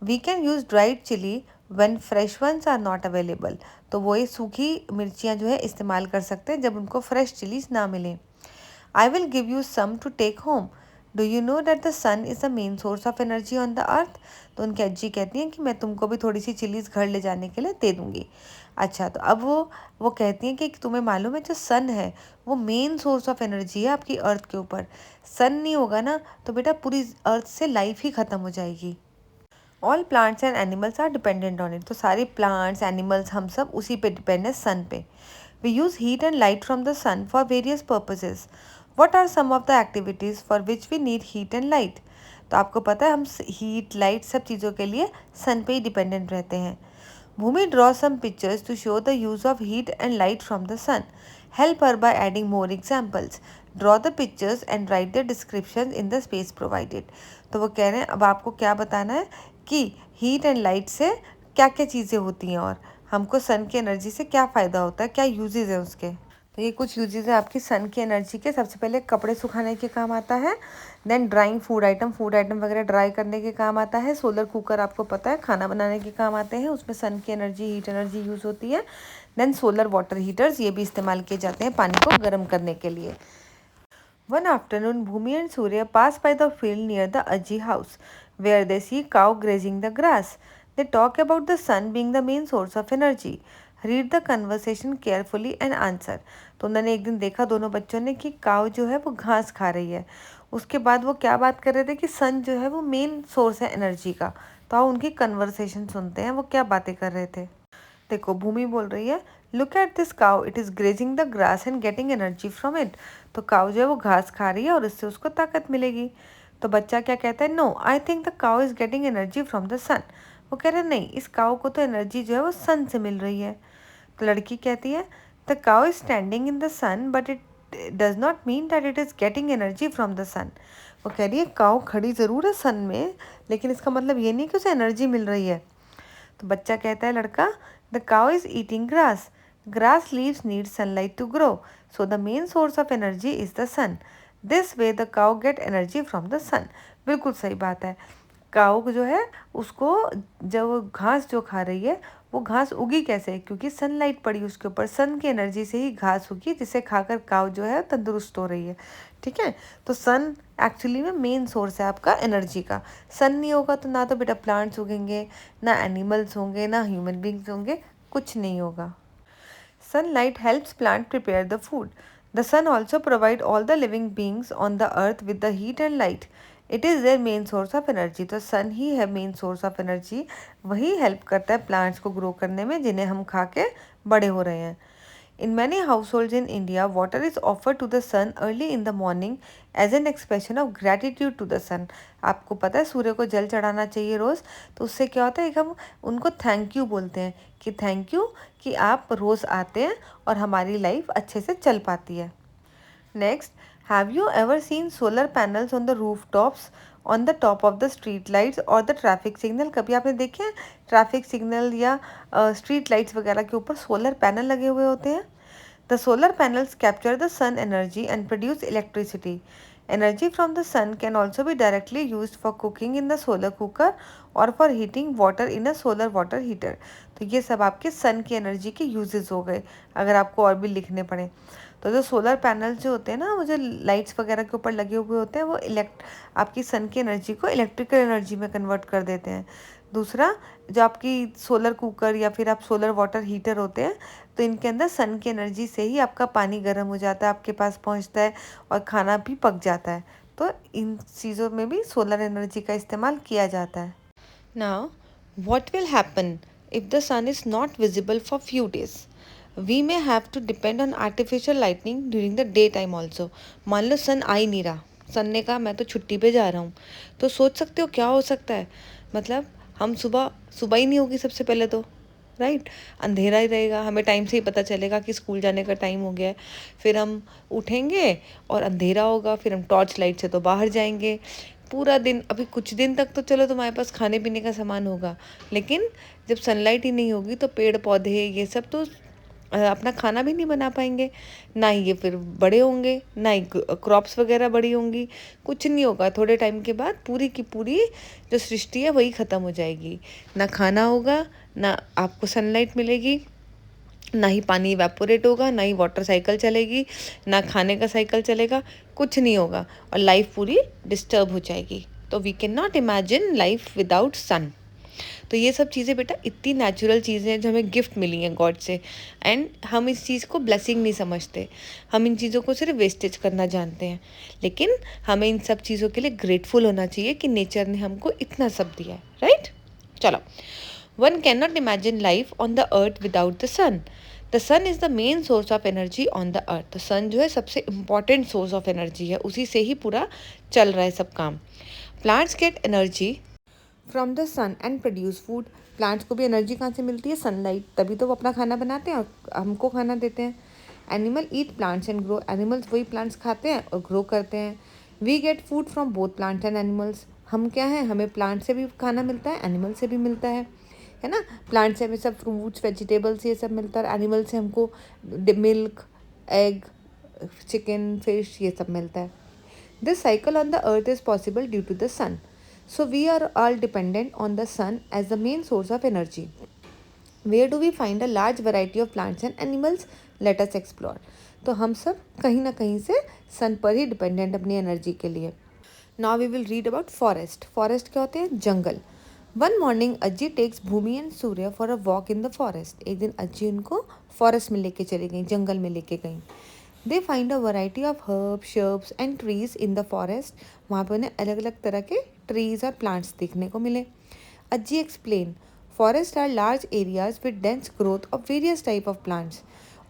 We can use dried chilli when fresh ones are not available. तो वो ये सूखी मिर्चियाँ जो है इस्तेमाल कर सकते हैं जब उनको फ्रेश चिलीज ना मिले। I will give you some to take home. Do you know that the sun is the main source of energy on the earth. तो उनकी अज्जी कहती हैं कि मैं तुमको भी थोड़ी सी चिलीज घर ले जाने के लिए दे दूँगी। अच्छा, तो अब वो कहती हैं कि तुम्हें मालूम है जो सन है वो मेन सोर्स ऑफ एनर्जी है आपकी अर्थ के ऊपर। सन नहीं होगा ना तो बेटा पूरी अर्थ से लाइफ ही ख़त्म हो जाएगी। All plants and animals are dependent on it. तो सारे प्लांट्स, एनिमल्स, हम सब उसी पे डिपेंड है, सन पे। We use heat and light from the sun for various purposes. What are some of the activities for which we need heat and light. तो आपको पता है हम हीट, लाइट सब चीज़ों के लिए सन पे ही डिपेंडेंट रहते हैं। भूमि draws some pictures to show the use of heat and light from the sun. Help her by adding more examples. Draw the pictures and write their descriptions in the space provided. तो वो कह रहे हैं अब आपको क्या बताना है कि हीट एंड लाइट से क्या क्या चीज़ें होती हैं और हमको सन की एनर्जी से क्या फ़ायदा होता है, क्या यूजेस है उसके। तो ये कुछ यूजेस है आपकी सन की एनर्जी के। सबसे पहले कपड़े सुखाने के काम आता है। देन ड्राइंग फूड आइटम वगैरह ड्राई करने के काम आता है। सोलर कुकर आपको पता है खाना बनाने के काम आते हैं, उसमें सन की एनर्जी, हीट एनर्जी यूज़ होती है। देन सोलर वाटर हीटर्स, ये भी इस्तेमाल किए जाते हैं पानी को गर्म करने के लिए। One afternoon, Bhumi and Surya pass by the field near the Aji house, where they see cow grazing the grass. They talk about the sun being the main source of energy. Read the conversation carefully and answer. तो उन्होंने एक दिन देखा दोनों बच्चों ने कि काव जो है वो घास खा रही है। उसके बाद वो क्या बात कर रहे थे कि सन जो है वो मेन सोर्स है एनर्जी का। तो आओ उनकी कन्वर्सेशन सुनते हैं वो क्या बातें कर रहे थे। देखो भूमि बोल रही है, look at this cow, it is grazing the grass and getting energy from it. तो काउ जो है वो घास खा रही है और इससे उसको ताकत मिलेगी। तो बच्चा क्या कहता है, no I think the cow is getting energy from the sun. वो कह रहे हैं नहीं, इस काउ को तो एनर्जी जो है वो सन से मिल रही है। तो लड़की कहती है, the cow is standing in the sun but it does not mean that it is getting energy from the sun. वो कह रही है काउ खड़ी ज़रूर है सन में, लेकिन इसका मतलब ये नहीं कि उसे एनर्जी मिल रही है। तो बच्चा कहता है लड़का, the cow is eating grass, grass leaves need sunlight to grow, so the main source of energy is the sun, this way the cow get energy from the sun. बिल्कुल सही बात है। काऊ जो है उसको, जब वो घास जो खा रही है वो घास उगी कैसे, क्योंकि सनलाइट पड़ी उसके ऊपर, सन की एनर्जी से ही घास उगी, जिसे खाकर काऊ जो है तंदुरुस्त हो रही है। ठीक है, तो सन एक्चुअली में मेन सोर्स है आपका एनर्जी का। सन नहीं होगा तो ना तो बेटा प्लांट्स उगेंगे, ना एनिमल्स होंगे, ना ह्यूमन बींग्स होंगे, कुछ नहीं होगा। Sunlight helps plant prepare the food. The sun also provide all the living beings on the earth with the heat and light. It is their main source of energy. तो सन ही है main source of energy, वही help करता है plants को grow करने में जिन्हें हम खा के बड़े हो रहे हैं। In many households in India, water is offered to the sun early in the morning as an expression of gratitude to the sun. आपको पता है सूर्य को जल चढ़ाना चाहिए रोज़, तो उससे क्या होता है कि हम उनको थैंक यू बोलते हैं कि थैंक यू कि आप रोज़ आते हैं और हमारी लाइफ अच्छे से चल पाती है. Next, have you ever seen solar panels on the rooftops, on the top of the street lights or the traffic signal? कभी आपने देखे हैं ट्रैफिक सिग्नल या स्ट्रीट लाइट्स वगैरह के ऊपर सोलर पैनल लगे हुए होते हैं? The solar panels capture the sun energy and produce electricity. Energy from the sun can also be directly used for cooking in the solar cooker or for heating water in a solar water heater. तो ये सब आपके सन की energy के uses हो गए. अगर आपको और भी लिखने पड़े तो जो सोलर पैनल्स जो होते हैं ना, वो जो लाइट्स वगैरह के ऊपर लगे हुए होते हैं, वो आपकी सन की एनर्जी को इलेक्ट्रिकल एनर्जी में कन्वर्ट कर देते हैं. दूसरा, जो आपकी सोलर कुकर या फिर आप सोलर वाटर हीटर होते हैं, तो इनके अंदर सन की एनर्जी से ही आपका पानी गर्म हो जाता है, आपके पास पहुंचता है और खाना भी पक जाता है. तो इन चीज़ों में भी सोलर एनर्जी का इस्तेमाल किया जाता है. Now what will happen if the sun is not visible for few days? We may have to depend on artificial lightning during the day time also. मान लो सन आ ही नहीं रहा, सन ने कहा मैं तो छुट्टी पे जा रहा हूँ, तो सोच सकते हो क्या हो सकता है. मतलब हम सुबह ही नहीं होगी सबसे पहले तो, राइट. अंधेरा ही रहेगा, हमें टाइम से ही पता चलेगा कि स्कूल जाने का टाइम हो गया है. फिर हम उठेंगे और अंधेरा होगा, फिर हम टॉर्च लाइट से तो बाहर जाएंगे पूरा दिन. अभी कुछ दिन तक तो चलो तुम्हारे पास खाने पीने का सामान होगा, लेकिन जब सनलाइट ही नहीं होगी तो पेड़ पौधे ये सब तो अपना खाना भी नहीं बना पाएंगे, ना ही ये फिर बड़े होंगे, ना ही क्रॉप्स वगैरह बड़ी होंगी, कुछ नहीं होगा. थोड़े टाइम के बाद पूरी की पूरी जो सृष्टि है वही ख़त्म हो जाएगी. ना खाना होगा, ना आपको सनलाइट मिलेगी, ना ही पानी इवेपोरेट होगा, ना ही वाटर साइकिल चलेगी, ना खाने का साइकिल चलेगा, कुछ नहीं होगा और लाइफ पूरी डिस्टर्ब हो जाएगी. तो we can not imagine life without sun. तो ये सब चीज़ें बेटा इतनी नेचुरल चीज़ें हैं जो हमें गिफ्ट मिली हैं गॉड से, एंड हम इस चीज़ को ब्लेसिंग नहीं समझते. हम इन चीज़ों को सिर्फ वेस्टेज करना जानते हैं, लेकिन हमें इन सब चीज़ों के लिए ग्रेटफुल होना चाहिए कि नेचर ने हमको इतना सब दिया है, राइट. चलो, one can not imagine life on the earth without the sun. The sun is the main source of energy on the earth. तो सन जो है सबसे इम्पॉर्टेंट सोर्स ऑफ एनर्जी है, उसी से ही पूरा चल रहा है सब काम. Plants get energy from the sun and produce food. Plants को भी एनर्जी कहाँ से मिलती है? सनलाइट, तभी तो वो अपना खाना बनाते हैं और हमको खाना देते हैं. Animal eat plants and grow. Animals वही प्लांट्स खाते हैं और ग्रो करते हैं. We get food from both plants and animals. हम क्या हैं, हमें प्लांट से भी खाना मिलता है, एनिमल से भी मिलता है ना. प्लांट से हमें सब फ्रूट्स वेजिटेबल्स ये सब मिलता है, और एनिमल से हमको मिल्क, एग, चिकन, फिश ये सब मिलता है. This cycle on the earth is possible due to the sun. So we are all dependent on the sun as the main source of energy. Where do we find a large variety of plants and animals? Let us explore. तो हम सब कहीं ना कहीं से सन पर ही dependent अपनी energy के लिए. Now we will read about forest. Forest क्या होते हैं? जंगल. One morning अज्जी takes Bhumi and Surya for a walk in the forest. एक दिन अज्जी उनको फॉरेस्ट में लेके चली गई, जंगल में लेके गई. They find a variety of herbs, shrubs and trees in the forest. वहाँ पे उन्हें अलग अलग तरह के ट्रीज और प्लांट्स देखने को मिले. अज्जी explain, forests are large areas with dense growth of various type of plants.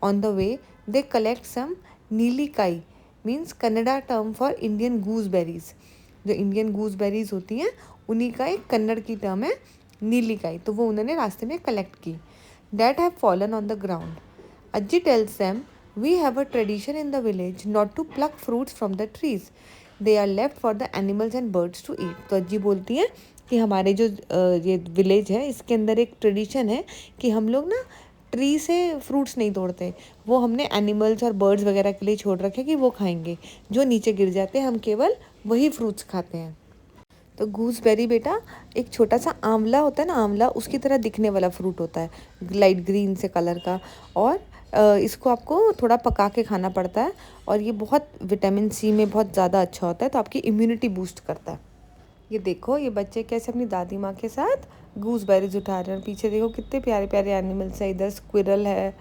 On the way, they collect some नीलिकाई, means Kannada term for Indian gooseberries. जो इंडियन गूसबेरीज होती हैं उन्हीं का एक कन्नड़ की टर्म है नीलिकाई. तो वो उन्होंने रास्ते में कलेक्ट की. That have fallen on the ground. अज्जी tells them, we have a tradition in the village not to pluck fruits from the trees. They are left for the animals and birds to eat. तो अज्जी बोलती हैं कि हमारे जो ये village है इसके अंदर एक ट्रेडिशन है कि हम लोग ना ट्री से फ्रूट्स नहीं तोड़ते, वो हमने एनिमल्स और बर्ड्स वगैरह के लिए छोड़ रखे कि वो खाएंगे, जो नीचे गिर जाते हैं हम केवल वही फ्रूट्स खाते हैं. तो गूसबेरी बेटा एक छोटा सा आंवला होता है ना, आंवला उसकी तरह दिखने वाला फ्रूट होता है, लाइट ग्रीन से कलर का, और इसको आपको थोड़ा पका के खाना पड़ता है, और ये बहुत विटामिन सी में बहुत ज़्यादा अच्छा होता है, तो आपकी इम्यूनिटी बूस्ट करता है. ये देखो ये बच्चे कैसे अपनी दादी माँ के साथ गूसबेरीज उठा रहे हैं. पीछे देखो कितने प्यारे प्यारे एनिमल्स हैं, इधर स्क्विरल है,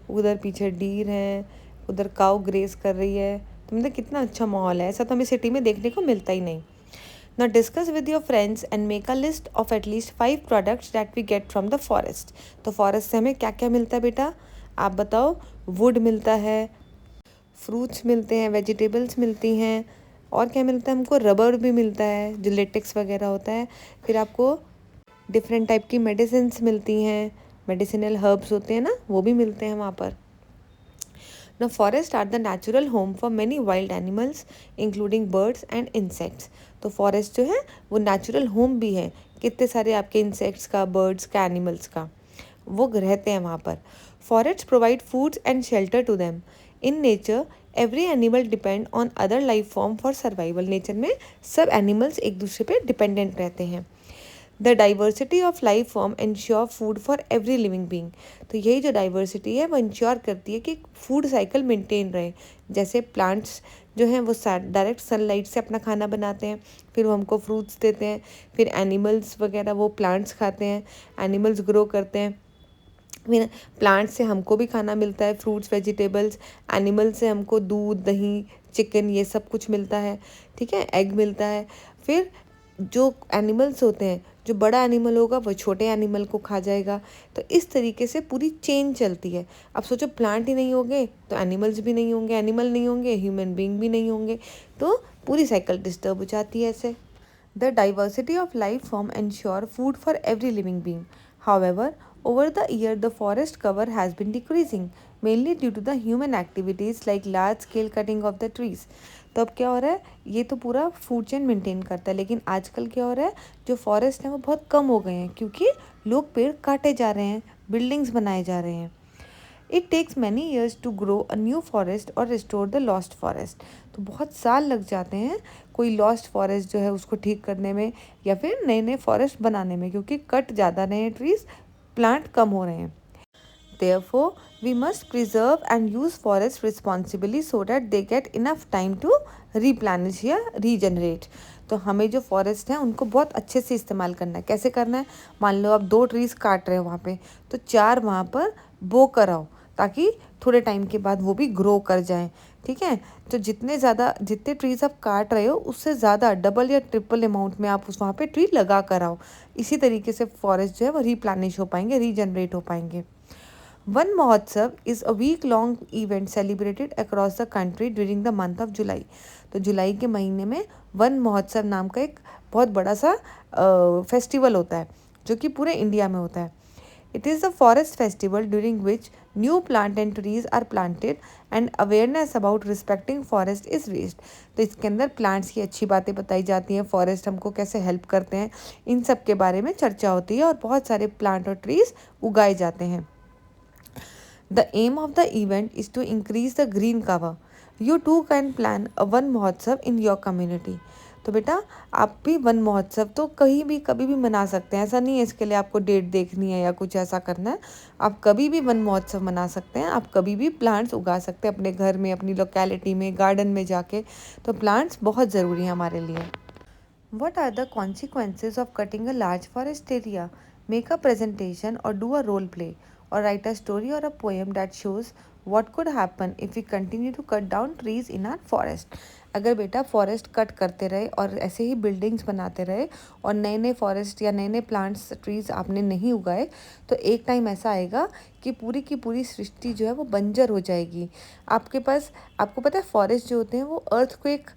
उधर पीछे डीर है, उधर काऊ ग्रेस कर रही है. तो मतलब कितना अच्छा माहौल है, ऐसा तो हमें सिटी में देखने को मिलता ही नहीं. Now discuss with your friends and make a list of at least 5 products that we get from the forest. तो फॉरेस्ट से हमें क्या क्या मिलता है बेटा? आप बताओ, वुड मिलता है, फ्रूट्स मिलते हैं, वेजिटेबल्स मिलती हैं, और क्या मिलता है हमको, रबर भी मिलता है जो लेटेक्स वगैरह होता है। फिर आपको डिफरेंट टाइप की मेडिसिन्स मिलती हैं, मेडिसिनल हर्ब्स होते हैं ना, वो भी मिलते हैं वहाँ पर। Now, forests are the natural home for many wild animals, including birds and insects. तो फॉरेस्ट जो है वो नेचुरल होम भी है कितने सारे आपके इंसेक्ट्स का, बर्ड्स का, एनिमल्स का, वो रहते हैं वहाँ पर। Forest provide foods and shelter to them. In nature every animal depend on other life form for survival. Nature में सब एनिमल्स एक दूसरे पे डिपेंडेंट रहते हैं। The diversity of life form ensure food for every living being. तो यही जो डाइवर्सिटी है वो इंश्योर करती है कि फूड साइकिल मेंटेन रहे। जैसे प्लांट्स जो हैं वो डायरेक्ट सनलाइट से अपना खाना बनाते हैं, फिर वो हमको फ्रूट्स देते हैं, फिर एनिमल्स वगैरह वो प्लांट्स खाते हैं, एनिमल्स ग्रो करते हैं, फिर प्लांट से हमको भी खाना मिलता है, फ्रूट्स, वेजिटेबल्स, एनिमल से हमको दूध, दही, चिकन, ये सब कुछ मिलता है, ठीक है, एग मिलता है। फिर जो एनिमल्स होते हैं, जो बड़ा एनिमल होगा वो छोटे एनिमल को खा जाएगा। तो इस तरीके से पूरी चेन चलती है। अब सोचो, प्लांट ही नहीं होंगे तो एनिमल्स भी नहीं होंगे, एनिमल नहीं होंगे, ह्यूमन बीइंग भी नहीं होंगे, तो पूरी साइकिल डिस्टर्ब हो जाती है ऐसे। The diversity of life form ensure food for every living being. However, over the year the forest cover has been decreasing, mainly due to the human activities like large scale cutting of the trees. तो अब क्या हो रहा है, ये तो पूरा food chain maintain करता है, लेकिन आजकल क्या हो रहा है, जो फॉरेस्ट हैं वो बहुत कम हो गए हैं क्योंकि लोग पेड़ काटे जा रहे हैं, बिल्डिंग्स बनाए जा रहे हैं। It takes many years to grow a new forest और रिस्टोर द लॉस्ट फॉरेस्ट। तो बहुत साल लग जाते हैं कोई लॉस्ट फॉरेस्ट जो है उसको ठीक करने में या फिर नए नए फॉरेस्ट बनाने में, क्योंकि कट ज़्यादा रहे हैं ट्रीज, प्लांट कम हो रहे हैं। Therefore, we must preserve and use forests responsibly so that they get enough time to replenish या regenerate. तो हमें जो फॉरेस्ट हैं उनको बहुत अच्छे से इस्तेमाल करना है। कैसे करना है, मान लो आप 2 ट्रीज़ काट रहे हो वहाँ पे, तो 4 वहाँ पर बो कराओ ताकि थोड़े टाइम के बाद वो भी ग्रो कर जाएं, ठीक है। तो जितने ट्रीज़ आप काट रहे हो उससे ज़्यादा डबल या ट्रिपल अमाउंट में आप उस वहाँ पे ट्री लगा कर आओ। इसी तरीके से फॉरेस्ट जो है वो रिप्लेनिश हो पाएंगे, रीजनरेट हो पाएंगे। Van Mahotsav is a week long event celebrated across the country during the month of July. तो जुलाई के महीने में वन महोत्सव नाम का एक बहुत बड़ा सा फेस्टिवल होता है जो कि पूरे इंडिया में होता है। It is the forest festival during which new plant and trees are planted and awareness about respecting forest is raised. तो इसके अंदर प्लांट्स की अच्छी बातें बताई जाती हैं, फॉरेस्ट हमको कैसे हेल्प करते हैं, इन सब के बारे में चर्चा होती है और बहुत सारे प्लांट और ट्रीज उगाए जाते हैं। The aim of the event is to increase the green cover. You too can plan a one महोत्सव in your community. तो बेटा आप भी वन महोत्सव तो कहीं भी कभी भी मना सकते हैं, ऐसा नहीं है इसके लिए आपको डेट देखनी है या कुछ ऐसा करना है। आप कभी भी वन महोत्सव मना सकते हैं, आप कभी भी प्लांट्स उगा सकते हैं अपने घर में, अपनी लोकेलिटी में, गार्डन में जाके। तो प्लांट्स बहुत ज़रूरी हैं हमारे लिए। What are the consequences of cutting a large forest area? Make a presentation or do a role play or write a story or a poem that shows what could happen if we continue to cut down trees in our forest. अगर बेटा forest cut करते रहे और ऐसे ही buildings बनाते रहे और नए नए फॉरेस्ट या नए नए प्लांट्स, ट्रीज आपने नहीं उगाए, तो एक टाइम ऐसा आएगा कि पूरी की पूरी सृष्टि जो है वो बंजर हो जाएगी। आपके पास, आपको पता है फॉरेस्ट जो होते हैं वो अर्थक्वेक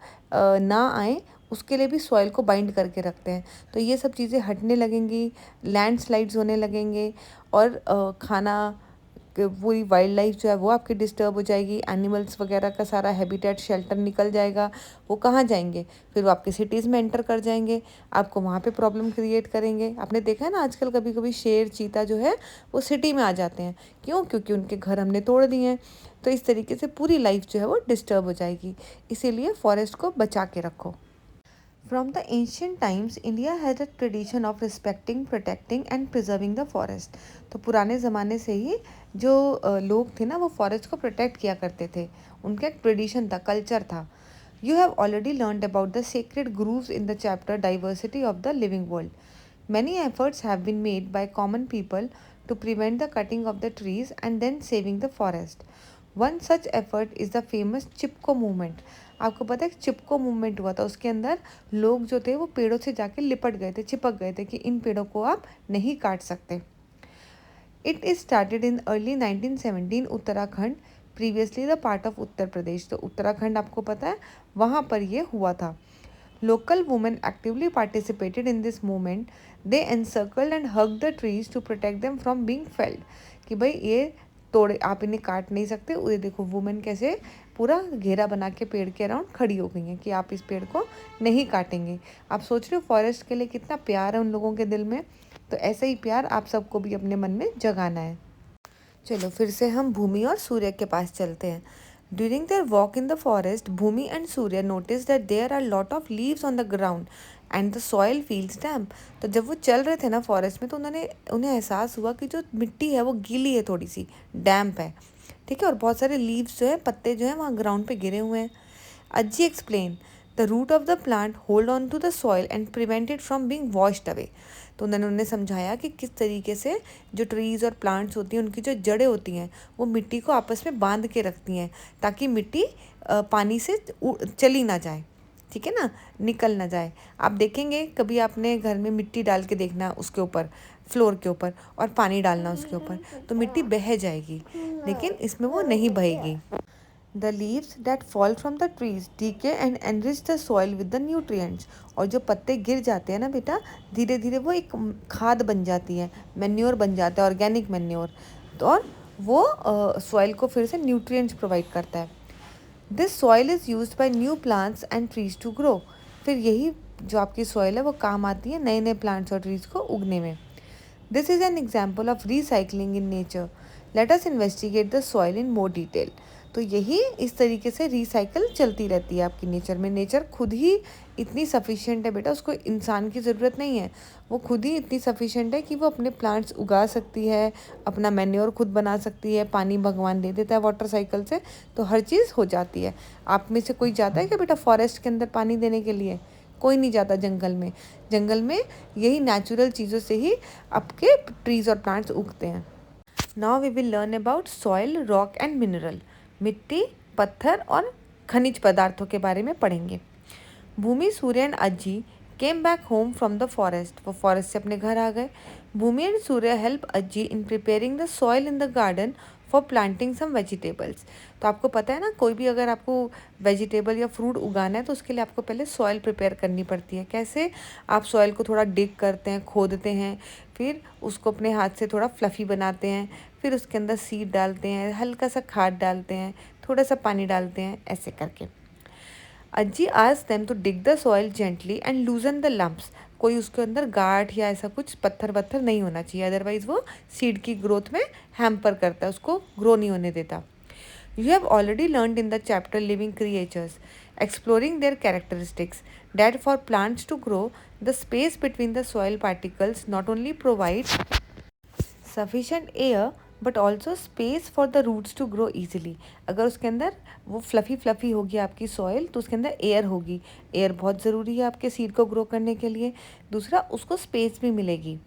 ना आए उसके लिए भी सॉइल को बाइंड करके रखते हैं। तो ये सब चीज़ें हटने लगेंगी, लैंडस्लाइड्स होने लगेंगे और खाना पूरी वाइल्ड लाइफ जो है वो आपकी डिस्टर्ब हो जाएगी, एनिमल्स वगैरह का सारा हैबिटेट, शेल्टर निकल जाएगा। वो कहाँ जाएंगे, फिर वो आपके सिटीज़ में एंटर कर जाएंगे, आपको वहाँ पे प्रॉब्लम क्रिएट करेंगे। आपने देखा है ना आजकल कभी कभी शेर, चीता जो है वो सिटी में आ जाते हैं, क्यों, क्योंकि उनके घर हमने तोड़ दिए हैं। तो इस तरीके से पूरी लाइफ जो है वो डिस्टर्ब हो जाएगी। इसीलिए फॉरेस्ट को बचा के रखो। From the ancient times, India has a tradition of respecting, protecting and preserving the forest. तो पुराने ज़माने से ही जो लोग थे ना वो फॉरेस्ट को प्रोटेक्ट किया करते थे, उनका एक ट्रेडिशन था, कल्चर था। You have already learned about the sacred grooves in the chapter Diversity of the Living World. Many efforts have been made by common people to prevent the cutting of the trees and then saving the forest. One such effort is the famous Chipko movement. आपको पता है चिपको movement हुआ था, उसके अंदर लोग जो थे वो पेड़ों से जाके लिपट गए थे, चिपक गए थे कि इन पेड़ों को आप नहीं काट सकते। It is started in early 1917 Uttarakhand, previously the part of Uttar Pradesh. तो उत्तराखंड आपको पता है वहाँ पर ये हुआ था। Local women actively participated in this movement, they encircled and hug the trees to protect them from being felled. कि भाई ये तोड़े, आप इन्हें काट नहीं सकते। ये देखो वुमेन कैसे पूरा घेरा बना के पेड़ के अराउंड खड़ी हो गई हैं कि आप इस पेड़ को नहीं काटेंगे। आप सोच रहे हो फॉरेस्ट के लिए कितना प्यार है उन लोगों के दिल में। तो ऐसा ही प्यार आप सबको भी अपने मन में जगाना है। चलो फिर से हम भूमि और सूर्य के पास चलते हैं। During their walk in the forest, Bhumi and Surya notice that there are lot of leaves on the ground and the soil feels damp. तो जब वो चल रहे थे ना फॉरेस्ट में, तो उन्हें एहसास हुआ कि जो मिट्टी है वो गीली है, थोड़ी सी डैम्प है, ठीक है। और बहुत सारे लीव्स जो है, पत्ते जो है वहाँ ग्राउंड पे गिरे हुए हैं। Ajji explain the root of the plant hold on to the soil and prevent it from being washed away. तो उन्होंने उन्हें समझाया कि किस तरीके से जो ट्रीज़ और प्लांट्स होती हैं उनकी जो जड़ें होती हैं वो मिट्टी को आपस में बांध के रखती हैं, ताकि मिट्टी पानी से चली ना जाए, ठीक है ना, निकल ना जाए। आप देखेंगे कभी आपने घर में मिट्टी डाल के देखना उसके ऊपर, फ्लोर के ऊपर, और पानी डालना उसके ऊपर, तो मिट्टी बह जाएगी, लेकिन इसमें वो नहीं बहेगी। The leaves that fall from the trees decay and enrich the soil with the nutrients। और जो पत्ते गिर जाते हैं ना बेटा, धीरे धीरे वो एक खाद बन जाती है, मैन्योर बन जाता है, ऑर्गेनिक मैन्योर। तो और वो सॉइल को फिर से न्यूट्रिएंट्स प्रोवाइड करता है। This soil is used by new plants and trees to grow. फिर यही जो आपकी सॉइल है वो काम आती है नए नए प्लांट्स और ट्रीज को उगने में। This is an example of recycling in nature. Let us investigate the soil in more detail. तो यही इस तरीके से रिसाइकल चलती रहती है आपकी नेचर में। नेचर खुद ही इतनी सफिशिएंट है बेटा, उसको इंसान की ज़रूरत नहीं है। वो खुद ही इतनी सफिशिएंट है कि वो अपने प्लांट्स उगा सकती है, अपना मैन्योर खुद बना सकती है, पानी भगवान दे देता है वाटर साइकिल से, तो हर चीज़ हो जाती है। आप में से कोई जाता है क्या बेटा फॉरेस्ट के अंदर पानी देने के लिए? कोई नहीं जाता जंगल में। जंगल में यही नेचुरल चीज़ों से ही आपके ट्रीज़ और प्लांट्स उगते हैं। Now we will learn about soil, rock and mineral. मिट्टी, पत्थर और खनिज पदार्थों के बारे में पढ़ेंगे। Bhumi, Surya and Ajji came back home from the forest. वो फॉरेस्ट से अपने घर आ गए। Bhumi and Surya help Ajji in preparing the soil in the garden for planting some vegetables. तो आपको पता है ना, कोई भी अगर आपको वेजिटेबल या फ्रूट उगाना है तो उसके लिए आपको पहले सॉइल प्रिपेयर करनी पड़ती है। कैसे? आप सॉइल को थोड़ा डिग करते हैं, खोदते हैं, फिर उसको अपने हाथ से थोड़ा फ्लफ़ी बनाते हैं, फिर उसके अंदर सीड डालते हैं, हल्का सा खाद डालते हैं, थोड़ा सा पानी डालते हैं, ऐसे करके। Ajji asked them to dig the soil gently and loosen the lumps. कोई उसके अंदर गांठ या ऐसा कुछ पत्थर वत्थर नहीं होना चाहिए, अदरवाइज वो सीड की ग्रोथ में हैम्पर करता है, उसको ग्रो नहीं होने देता। You have already learned in the chapter Living Creatures, exploring their characteristics, that for plants to grow, the space between the soil particles not only provides sufficient air but also space for the roots to grow easily। अगर उसके अंदर वो fluffy होगी आपकी soil, तो उसके अंदर air होगी। एयर बहुत ज़रूरी है आपके सीड को ग्रो करने के लिए। दूसरा, उसको स्पेस भी मिलेगी।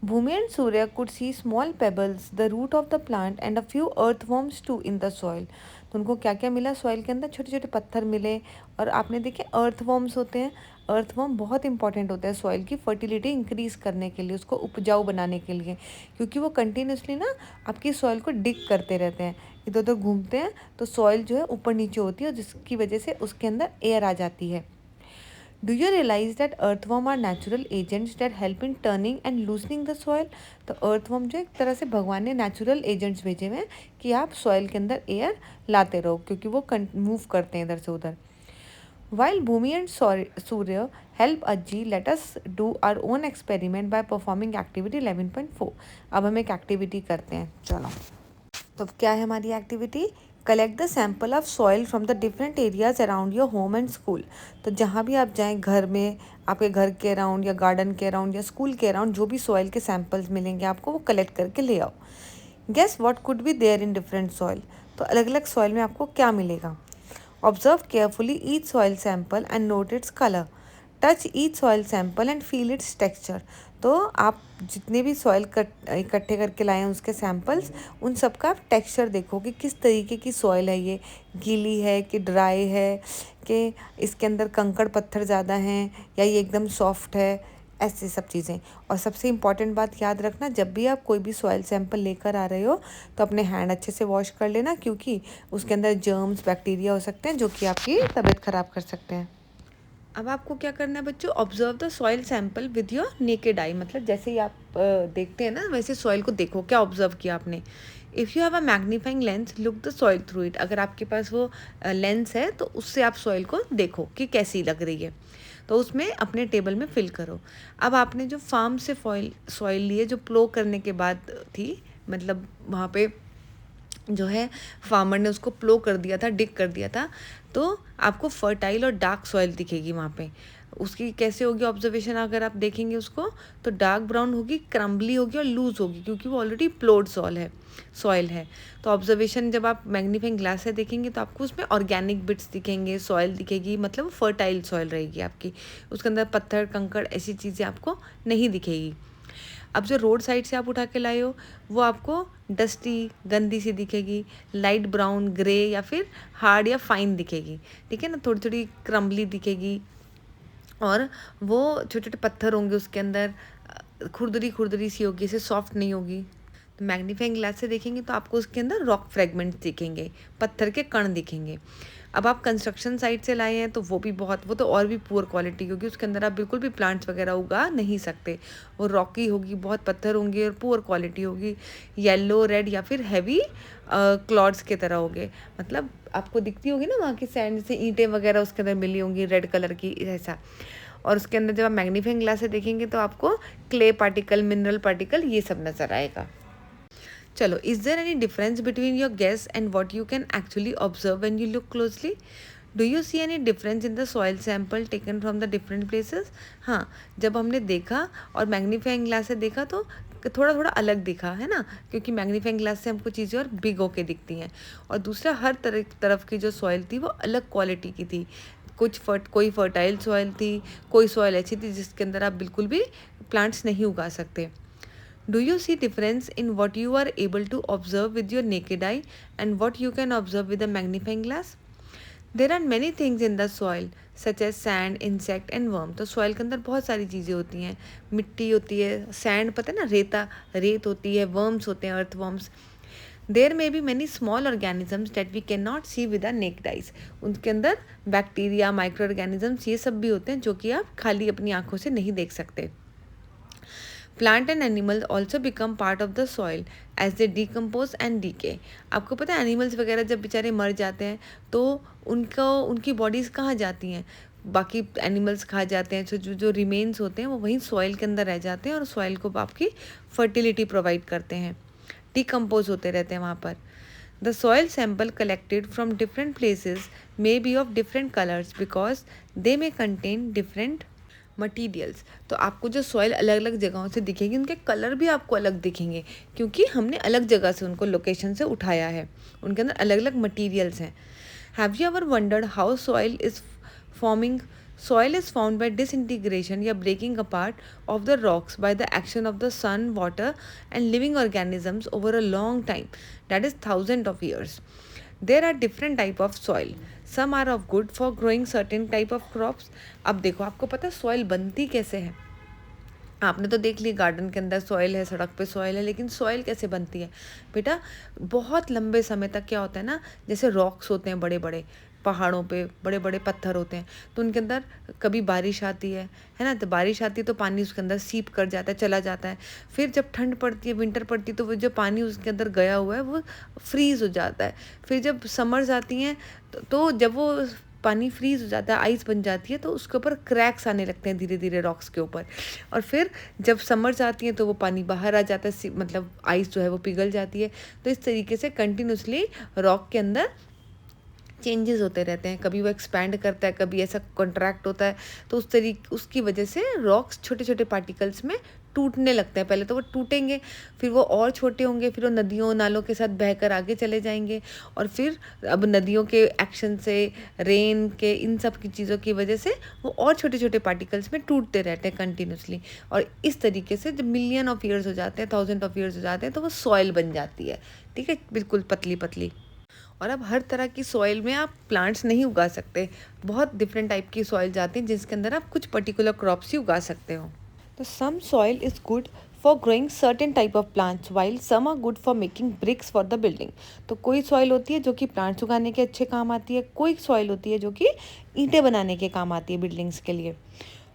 Bhumi and Surya could see small pebbles, the root of the plant and a few earthworms too in the soil। तो उनको क्या क्या मिला सॉइल के अंदर? छोटे छोटे पत्थर मिले, और आपने देखे अर्थवॉर्म्स होते हैं। अर्थवॉर्म बहुत इंपॉर्टेंट होता है सॉइल की फर्टिलिटी इंक्रीज़ करने के लिए, उसको उपजाऊ बनाने के लिए, क्योंकि वो कंटिन्यूसली ना आपकी सॉइल को डिग करते रहते हैं, इधर उधर घूमते हैं, तो सॉइल जो है ऊपर नीचे होती है, जिसकी वजह से उसके अंदर एयर आ जाती है। Do you realize that earthworm are natural agents that help in turning and loosening the soil? तो earthworm जो एक तरह से भगवान ने नेचुरल एजेंट्स भेजे हुए हैं कि आप सॉइल के अंदर एयर लाते रहो, क्योंकि वो मूव करते हैं इधर से उधर। While Bhumi and Surya help Ajji, let us do our own experiment by performing activity 11.4। अब हम एक एक्टिविटी करते हैं, चलो। तो क्या है हमारी activity? Collect the sample of soil from the different areas around your home and school. तो जहाँ भी आप जाएं, घर में, आपके घर के अराउंड या गार्डन के अराउंड या स्कूल के अराउंड जो भी सॉइल के सैम्पल्स मिलेंगे आपको, वो कलेक्ट करके ले आओ। Guess what could be there in different soil. तो अलग अलग सॉइल में आपको क्या मिलेगा? Observe carefully each soil sample and note its colour. Touch each soil sample and feel its texture. तो आप जितने भी सॉइल इकट्ठे करके लाए हैं उसके सैम्पल्स, उन सब का आप टेक्सचर देखो कि किस तरीके की सॉइल है, ये गीली है कि ड्राई है, कि इसके अंदर कंकड़ पत्थर ज़्यादा हैं या ये एकदम सॉफ्ट है, ऐसे सब चीज़ें। और सबसे इम्पॉर्टेंट बात याद रखना, जब भी आप कोई भी सॉइल सैंपल लेकर आ रहे हो तो अपने हैंड अच्छे से वॉश कर लेना, क्योंकि उसके अंदर जर्म्स बैक्टीरिया हो सकते हैं जो कि आपकी तबीयत ख़राब कर सकते हैं। अब आपको क्या करना है बच्चों, observe the soil sample with your naked eye, मतलब जैसे ही आप देखते हैं ना वैसे सॉइल को देखो, क्या ऑब्जर्व किया आपने। If you have a magnifying lens look the soil through it, अगर आपके पास वो लेंस है तो उससे आप सॉइल को देखो कि कैसी लग रही है, तो उसमें अपने टेबल में फिल करो। अब आपने जो फार्म से सॉइल लिए जो प्लो करने के बाद थी, मतलब वहाँ पे जो है फार्मर ने उसको प्लो कर दिया था, डिग कर दिया था, तो आपको फर्टाइल और डार्क सॉइल दिखेगी वहाँ पे। उसकी कैसे होगी ऑब्जर्वेशन, अगर आप देखेंगे उसको तो डार्क ब्राउन होगी, क्रम्बली होगी और लूज होगी, क्योंकि वो ऑलरेडी प्लोड सॉइल है। तो ऑब्जर्वेशन जब आप मैग्नीफाइंग ग्लास से देखेंगे तो आपको उसमें ऑर्गेनिक बिट्स दिखेंगे, सॉइल दिखेगी, मतलब फर्टाइल सॉइल रहेगी आपकी, उसके अंदर पत्थर कंकड़ ऐसी चीज़ें आपको नहीं दिखेगी। अब जो रोड साइड से आप उठा के लाए हो वो आपको डस्टी, गंदी सी दिखेगी, लाइट ब्राउन, ग्रे या फिर हार्ड या फाइन दिखेगी, ठीक है ना, थोड़ी थोड़ी क्रम्बली दिखेगी, और वो छोटे छोटे पत्थर होंगे उसके अंदर, खुरदरी खुरदरी सी होगी, इसे सॉफ्ट नहीं होगी। तो मैग्नीफाइंग ग्लास से देखेंगे तो आपको उसके अंदर रॉक फ्रेगमेंट्स दिखेंगे, पत्थर के कण दिखेंगे। अब आप कंस्ट्रक्शन साइट से लाए हैं तो वो तो और भी पुअर क्वालिटी होगी, उसके अंदर आप बिल्कुल भी प्लांट्स वगैरह उगा नहीं सकते, वो रॉकी होगी, बहुत पत्थर होंगे और पुअर क्वालिटी होगी, येलो, रेड या फिर हैवी क्लॉड्स के तरह होंगे, मतलब आपको दिखती होगी ना वहाँ की सैंड से ईंटें वगैरह उसके अंदर मिली होंगी रेड कलर की ऐसा। और उसके अंदर जब आप मैग्नीफाइंग ग्लास से देखेंगे तो आपको क्ले पार्टिकल, मिनरल पार्टिकल, ये सब नज़र आएगा। चलो, is there any difference between your guess and what you can actually observe when you look closely? Do you see any difference in the soil sample taken from the different places? हाँ, जब हमने देखा और magnifying glass से देखा तो थोड़ा थोड़ा अलग दिखा है ना, क्योंकि मैग्नीफाइंग ग्लास से हमको चीज़ें और बिग होके दिखती हैं, और दूसरा हर तरफ की जो सॉइल थी वो अलग क्वालिटी की थी। कोई फर्टाइल सॉइल थी, कोई सॉइल ऐसी थी जिसके अंदर आप बिल्कुल भी प्लांट्स नहीं उगा सकते। Do you see difference in what you are able to observe with your naked eye and what you can observe with a magnifying glass? There are many things in the soil such as sand, insect and worm. तो soil के अंदर बहुत सारी चीज़ें होती हैं, मिट्टी होती है, sand पता है ना, रेत होती है, worms होते हैं, earthworms. There may be many small organisms that we cannot see with our naked eyes. उनके अंदर बैक्टीरिया, माइक्रो ऑर्गेनिजम्स, ये सब भी होते हैं जो कि आप खाली अपनी आंखों से नहीं देख सकते। Plant and animals also become part of the soil as they decompose and decay. आपको पता है एनिमल्स वगैरह जब बेचारे मर जाते हैं तो उनकी बॉडीज़ कहाँ जाती हैं, बाकी एनिमल्स खा जाते हैं, जो जो रिमेन्स होते हैं वो वहीं सॉइल के अंदर रह जाते हैं और सॉइल को आपकी फर्टिलिटी प्रोवाइड करते हैं, डिकम्पोज होते रहते हैं वहाँ पर। The soil sample collected from different places may be of different colours because they may contain different materials. तो आपको जो सॉइल अलग अलग जगहों से दिखेगी उनके कलर भी आपको अलग दिखेंगे, क्योंकि हमने अलग जगह से उनको लोकेशन से उठाया है, उनके अंदर अलग अलग मटीरियल्स हैं। Have you ever wondered how soil is forming? Soil is formed by disintegration या breaking apart of the rocks by the action of the sun, water and living organisms over a long time, that is thousands of years. There are different type of soil. Some are of good for growing certain type of crops. अब देखो, आपको पता है soil बनती कैसे है? आपने तो देख ली गार्डन के अंदर सॉइल है, सड़क पे सॉइल है, लेकिन सॉइल कैसे बनती है बेटा? बहुत लंबे समय तक क्या होता है ना, जैसे रॉक्स होते हैं, बड़े बड़े पहाड़ों पे बड़े बड़े पत्थर होते हैं, तो उनके अंदर कभी बारिश आती है ना, तो बारिश आती है तो पानी उसके अंदर सीप कर जाता है, चला जाता है। फिर जब ठंड पड़ती है, विंटर पड़ती है, तो वो जो पानी उसके अंदर गया हुआ है वो फ्रीज़ हो जाता है। फिर जब समर्स आती हैं तो जब वो पानी फ्रीज़ हो जाता है, आइस बन जाती है, तो उसके ऊपर क्रैक्स आने लगते हैं धीरे धीरे रॉक्स के ऊपर। और फिर जब समर्स आती हैं तो वो पानी बाहर आ जाता है, मतलब आइस जो है वो पिघल जाती है। तो इस तरीके से कंटिन्यूसली रॉक के अंदर चेंजेस होते रहते हैं, कभी वो एक्सपैंड करता है, कभी ऐसा कॉन्ट्रैक्ट होता है। तो उसकी वजह से रॉक्स छोटे छोटे पार्टिकल्स में टूटने लगते हैं। पहले तो वो टूटेंगे, फिर वो और छोटे होंगे, फिर वो नदियों नालों के साथ बहकर आगे चले जाएंगे, और फिर अब नदियों के एक्शन से, रेन के, इन सब की चीज़ों की वजह से वो और छोटे छोटे पार्टिकल्स में टूटते रहते हैं कंटिन्यूसली। और इस तरीके से जब मिलियन ऑफ ईयर्स हो जाते हैं, थाउजेंड ऑफ ईयर्स हो जाते हैं, तो वो सॉइल बन जाती है, ठीक है, बिल्कुल पतली पतली। और अब हर तरह की सॉइल में आप प्लांट्स नहीं उगा सकते, बहुत डिफरेंट टाइप की सॉइल जाती हैं जिसके अंदर आप कुछ पर्टिकुलर क्रॉप्स ही उगा सकते हो। तो some soil is good for growing certain type of plants while some are good for making bricks for the building. तो कोई सॉइल होती है जो कि प्लांट्स उगाने के अच्छे काम आती है, कोई सॉइल होती है जो कि ईंटें बनाने के काम आती है बिल्डिंग्स के लिए।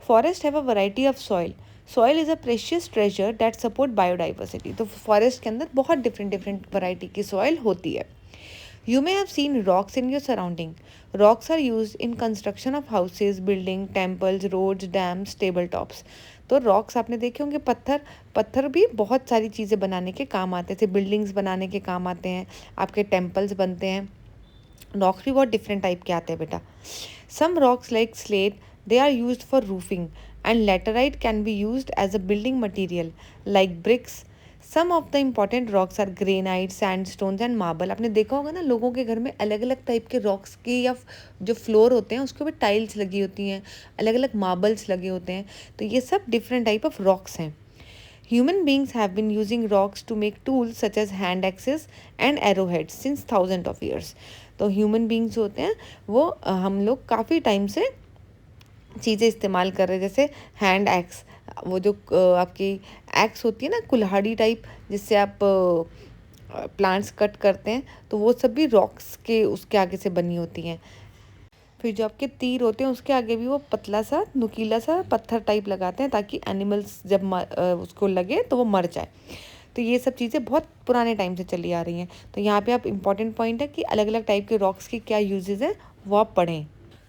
Forest have a variety of soil. Soil is a precious treasure that support biodiversity. तो फॉरेस्ट के अंदर बहुत डिफरेंट डिफरेंट वैरायटी की सॉइल होती है। You may have seen rocks in your surrounding. Rocks are used in construction of houses, building, temples, roads, dams, tabletops. तो rocks आपने देखे होंगे, पत्थर पत्थर भी बहुत सारी चीज़ें बनाने के काम आते थे, बिल्डिंग्स बनाने के काम आते हैं, आपके टेम्पल्स बनते हैं। रॉक्स भी बहुत डिफरेंट टाइप के आते हैं बेटा। Some rocks like slate they are used for roofing and laterite can be used as a building material like bricks. Some of the important rocks are granite, sandstones and marble. आपने देखा होगा ना, लोगों के घर में अलग अलग टाइप के रॉक्स की या जो फ्लोर होते हैं उसके ऊपर टाइल्स लगी होती हैं, अलग अलग मार्बल्स लगे होते हैं। तो ये सब डिफरेंट टाइप ऑफ रॉक्स हैं। Human beings have been using rocks to make tools such as hand axes and arrowheads since thousands of years. तो ह्यूमन बींग्स होते हैं वो हम लोग काफ़ी टाइम से चीज़ें इस्तेमाल कर रहे हैं, जैसे हैंड एक्स, वो जो आपकी एक्स होती है ना, कुल्हाड़ी टाइप, जिससे आप प्लांट्स कट करते हैं, तो वो सब भी रॉक्स के उसके आगे से बनी होती हैं। फिर जो आपके तीर होते हैं उसके आगे भी वो पतला सा नुकीला सा पत्थर टाइप लगाते हैं ताकि एनिमल्स जब उसको लगे तो वो मर जाए। तो ये सब चीज़ें बहुत पुराने टाइम से चली आ रही हैं। तो यहाँ पे आप इम्पॉर्टेंट पॉइंट है कि अलग अलग टाइप के रॉक्स की क्या यूजेस है वो आप पढ़ें।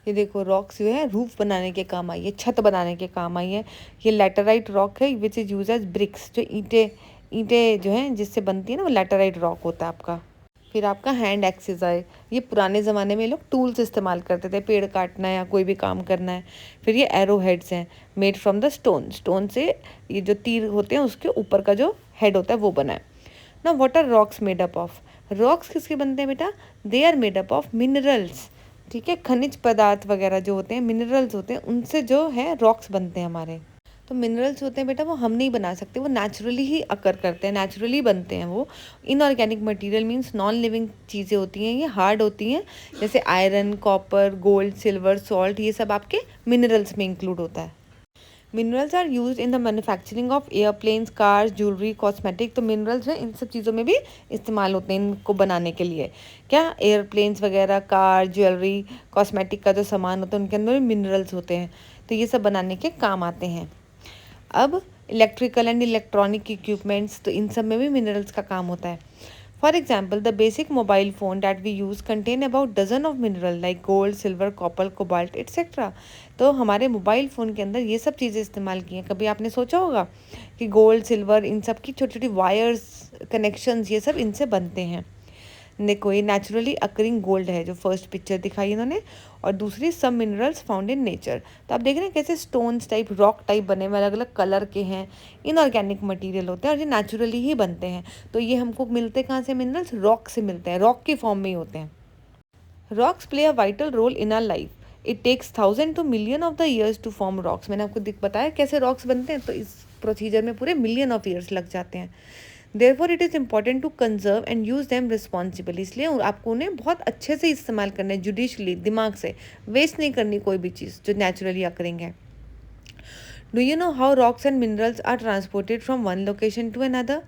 ये देखो, रॉक्स जो है रूफ बनाने के काम आई है, छत बनाने के काम आई है। ये लैटेराइट रॉक है which is use as bricks. जो ईंटें जो हैं जिससे बनती है ना, वो लैटेराइट रॉक होता है आपका। फिर आपका हैंड एक्सेस आए, ये पुराने ज़माने में लोग टूल्स इस्तेमाल करते थे, पेड़ काटना है या कोई भी काम करना है। फिर ये एरो हेड्स हैं मेड फ्रॉम द स्टोन से ये जो तीर होते हैं उसके ऊपर का जो हेड होता है वो बना है ना। What are rocks made up of? Rocks किसके बनते हैं बेटा? They are made up of minerals. ठीक है, खनिज पदार्थ वगैरह जो होते हैं, मिनरल्स होते हैं, उनसे जो है रॉक्स बनते हैं हमारे। तो मिनरल्स होते हैं बेटा वो हम नहीं बना सकते, वो नेचुरली ही अकर करते हैं, नेचुरली बनते हैं वो। Inorganic material means non living चीज़ें होती हैं, ये हार्ड होती हैं, जैसे iron, copper, gold, silver, salt, ये सब आपके मिनरल्स में इंक्लूड होता है। Minerals are use in the manufacturing of airplanes, cars, jewellery, cosmetic. तो मिनरल्स हैं इन सब चीज़ों में भी इस्तेमाल होते हैं इनको बनाने के लिए। क्या? एयरप्लेन्स वगैरह, कार, ज्वेलरी, कॉस्मेटिक का जो सामान होता है उनके अंदर भी मिनरल्स होते हैं। तो ये सब बनाने के काम आते हैं। अब इलेक्ट्रिकल एंड इलेक्ट्रॉनिक इक्विपमेंट्स, तो इन सब में भी मिनरल्स का काम होता है। For example the basic mobile phone that we use contain about dozen of mineral like gold, silver, copper, cobalt etcetera. तो हमारे मोबाइल फ़ोन के अंदर ये सब चीज़ें इस्तेमाल की हैं। कभी आपने सोचा होगा कि गोल्ड, सिल्वर, इन सब की छोटी छोटी वायर्स, कनेक्शंस, ये सब इनसे बनते हैं। देखो, ये नेचुरली अकरिंग गोल्ड है जो फर्स्ट पिक्चर दिखाई इन्होंने, और दूसरी सब मिनरल्स फाउंड इन नेचर। तो आप देख रहे हैं कैसे स्टोन्स टाइप, रॉक टाइप बने हुए, अलग अलग कलर के हैं, इनऑर्गेनिक मटेरियल होते हैं और ये नेचुरली ही बनते हैं। तो ये हमको मिलते कहाँ से? मिनरल्स रॉक से मिलते हैं, रॉक की फॉर्म में ही होते हैं। Rocks play a vital role in our life. It takes 1000 to million of the years to form rocks. मैंने आपको बताया कैसे रॉक्स बनते हैं, तो इस प्रोसीजर में पूरे मिलियन ऑफ ईयर्स लग जाते हैं। Therefore it is important to conserve and use them responsibly. इसलिए आपको उन्हें बहुत अच्छे से इस्तेमाल करना है, जुडिशली, दिमाग से, वेस्ट नहीं करनी कोई भी चीज़ जो नेचुरली अकरिंग है। Do you know how rocks and minerals are transported from one location to another?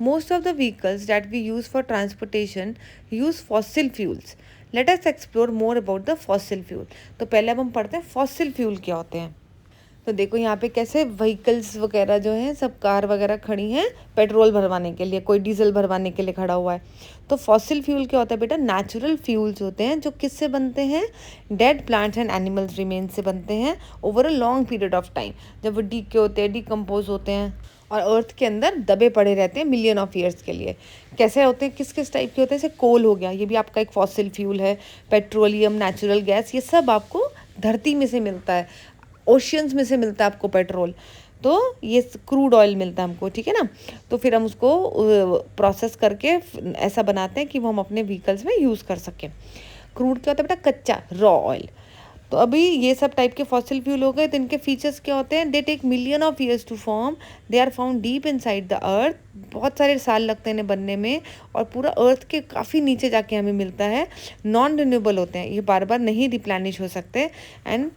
Most of the vehicles that we use for transportation use fossil fuels. Let us explore more about the fossil fuel. तो पहले अब हम पढ़ते हैं fossil fuel क्या होते हैं। तो देखो यहाँ पे कैसे व्हीकल्स वगैरह जो हैं, सब कार वगैरह खड़ी हैं पेट्रोल भरवाने के लिए, कोई डीजल भरवाने के लिए खड़ा हुआ है। तो फॉसिल फ्यूल क्या होता है बेटा? नेचुरल फ्यूल्स होते हैं जो किससे बनते हैं? Dead plants and animals remains से बनते हैं over a long period of time. जब वो डीके होते हैं, डिकम्पोज होते हैं और अर्थ के अंदर दबे पड़े रहते हैं मिलियन ऑफ ईयर्स के लिए। कैसे होते हैं, किस किस टाइप के होते हैं? जैसे कोल हो गया, ये भी आपका एक फॉसिल फ्यूल है। पेट्रोलियम, नेचुरल गैस, ये सब आपको धरती में से मिलता है, ओशियंस में से मिलता है आपको पेट्रोल। तो ये क्रूड ऑयल मिलता है हमको, ठीक है ना। तो फिर हम उसको प्रोसेस करके ऐसा बनाते हैं कि वो हम अपने व्हीकल्स में यूज़ कर सकें। क्रूड क्या होता है बेटा? कच्चा, रॉ ऑयल। तो अभी ये सब टाइप के फॉसिल फ्यूल हो गए। तो इनके फीचर्स क्या होते हैं? They take million of years to form, they are found deep inside the earth. बहुत सारे साल लगते हैं इन्हें बनने में और पूरा अर्थ के काफ़ी नीचे जाके हमें मिलता है। नॉन रिन्यूएबल होते हैं, ये बार बार नहीं रिप्लेनिश हो सकते। एंड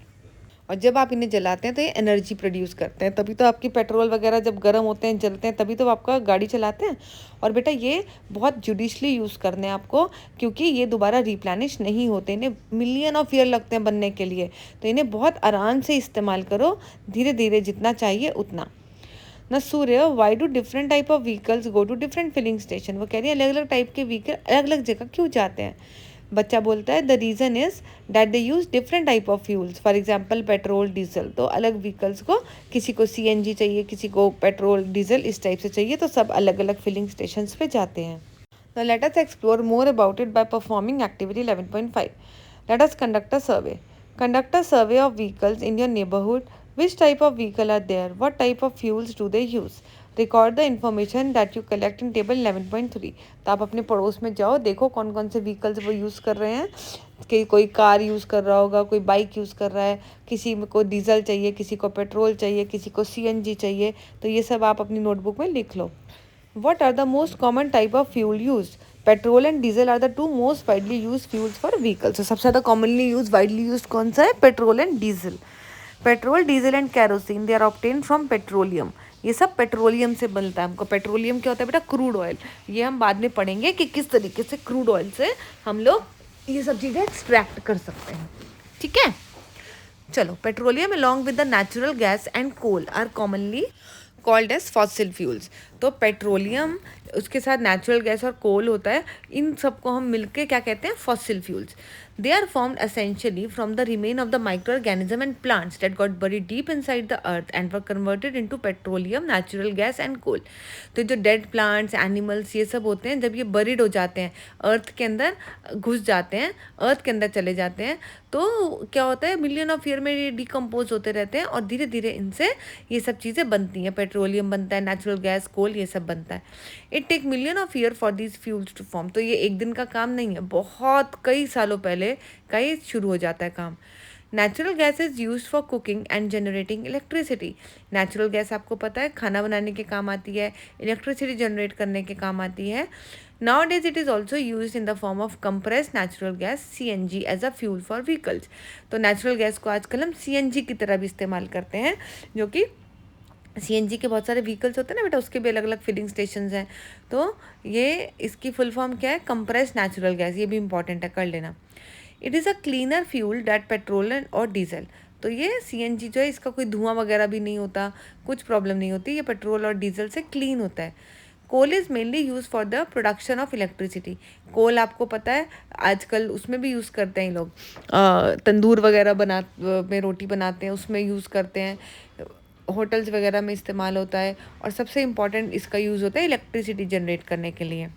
और जब आप इन्हें जलाते हैं तो ये एनर्जी प्रोड्यूस करते हैं, तभी तो आपकी पेट्रोल वगैरह जब गर्म होते हैं जलते हैं तभी तो आपका गाड़ी चलाते हैं। और बेटा ये बहुत जुडिशली यूज़ करने हैं आपको, क्योंकि ये दोबारा रिप्लेनिश नहीं होते, इन्हें मिलियन ऑफ ईयर लगते हैं बनने के लिए। तो इन्हें बहुत आराम से इस्तेमाल करो, धीरे धीरे जितना चाहिए उतना ना। Surya, why do different type of vehicles go to different filling station? वो कह रही है अलग अलग टाइप के व्हीकल अलग अलग जगह क्यों जाते हैं? बच्चा बोलता है the reason is that they use different type of fuels, for example petrol diesel. तो अलग व्हीकल्स को, किसी को CNG चाहिए, किसी को पेट्रोल डीजल इस टाइप से चाहिए, तो सब अलग अलग फिलिंग स्टेशन पे जाते हैं। Now let us explore more about it by performing activity 11.5. Let us conduct a survey. Conduct a survey of vehicles in your neighborhood. Which type of vehicle are there? What type of fuels do they use? Record the information that you collect in table 11.3. तो आप अपने पड़ोस में जाओ, देखो कौन कौन से व्हीकल्स वो यूज़ कर रहे हैं, कि कोई कार यूज़ कर रहा होगा, कोई बाइक यूज़ कर रहा है, किसी को डीजल चाहिए, किसी को पेट्रोल चाहिए, किसी को CNG चाहिए। तो ये सब आप अपनी नोटबुक में लिख लो। What are the most common type of fuel used? Petrol and diesel are the two most widely used fuels for vehicles. So सबसे ज़्यादा commonly used, widely used कौन सा है? Petrol and diesel. Petrol, diesel and kerosene they are obtain from petroleum. ये सब petroleum से बनता है। हमको पेट्रोलियम क्या होता है बेटा? Crude oil. ये हम बाद में पढ़ेंगे कि किस तरीके से क्रूड ऑयल से हम लोग ये सब चीज़ें एक्सट्रैक्ट कर सकते हैं, ठीक है। चलो, petroleum along with the natural gas and coal are commonly called as fossil fuels. तो पेट्रोलियम, उसके साथ नेचुरल गैस और कोल होता है, इन सबको हम मिलके क्या कहते हैं? Fossil fuels. They are formed essentially from the remain of the microorganism and plants that got buried deep inside the earth and were converted into petroleum, natural gas and coal. तो जो डेड प्लांट्स, एनिमल्स, ये सब होते हैं, जब ये buried हो जाते हैं, अर्थ के अंदर घुस जाते हैं, अर्थ के अंदर चले जाते हैं, तो क्या होता है? मिलियन ऑफ ईयर में ये डिकम्पोज होते रहते हैं और धीरे धीरे इनसे ये सब चीज़ें बनती हैं। पेट्रोलियम बनता है, नेचुरल गैस, कोल, ये सब बनता है। It take million of year for these fuels to form. तो ये एक दिन का काम नहीं है, बहुत कई सालों पहले का ये शुरू हो जाता है काम। Natural gas is use for cooking and generating electricity. Natural gas आपको पता है खाना बनाने के काम आती है, इलेक्ट्रिसिटी जनरेट करने के काम आती है। Nowadays it is also used in the form of compressed natural gas CNG as a fuel for vehicles. तो नेचुरल गैस को आजकल हम CNG की तरह भी इस्तेमाल करते हैं, जो कि CNG के बहुत सारे व्हीकल्स होते हैं ना बेटा, उसके भी अलग अलग फिलिंग स्टेशंस हैं। तो ये इसकी फुल फॉर्म क्या है? Compressed natural gas. ये भी इंपॉर्टेंट है, कर लेना। It is a cleaner fuel that petrol और डीजल। तो ये CNG जो है, इसका कोई धुआं वगैरह भी नहीं होता, कुछ प्रॉब्लम नहीं होती, ये पेट्रोल और डीजल से क्लीन होता है। Coal is mainly use for the production of electricity. Coal आपको पता है आजकल उसमें भी यूज़ करते हैं लोग, तंदूर वगैरह में रोटी बनाते हैं, उसमें यूज़ करते हैं, होटल्स वगैरह में इस्तेमाल होता है, और सबसे इम्पॉर्टेंट इसका यूज़ होता है इलेक्ट्रिसिटी जनरेट करने के लिए।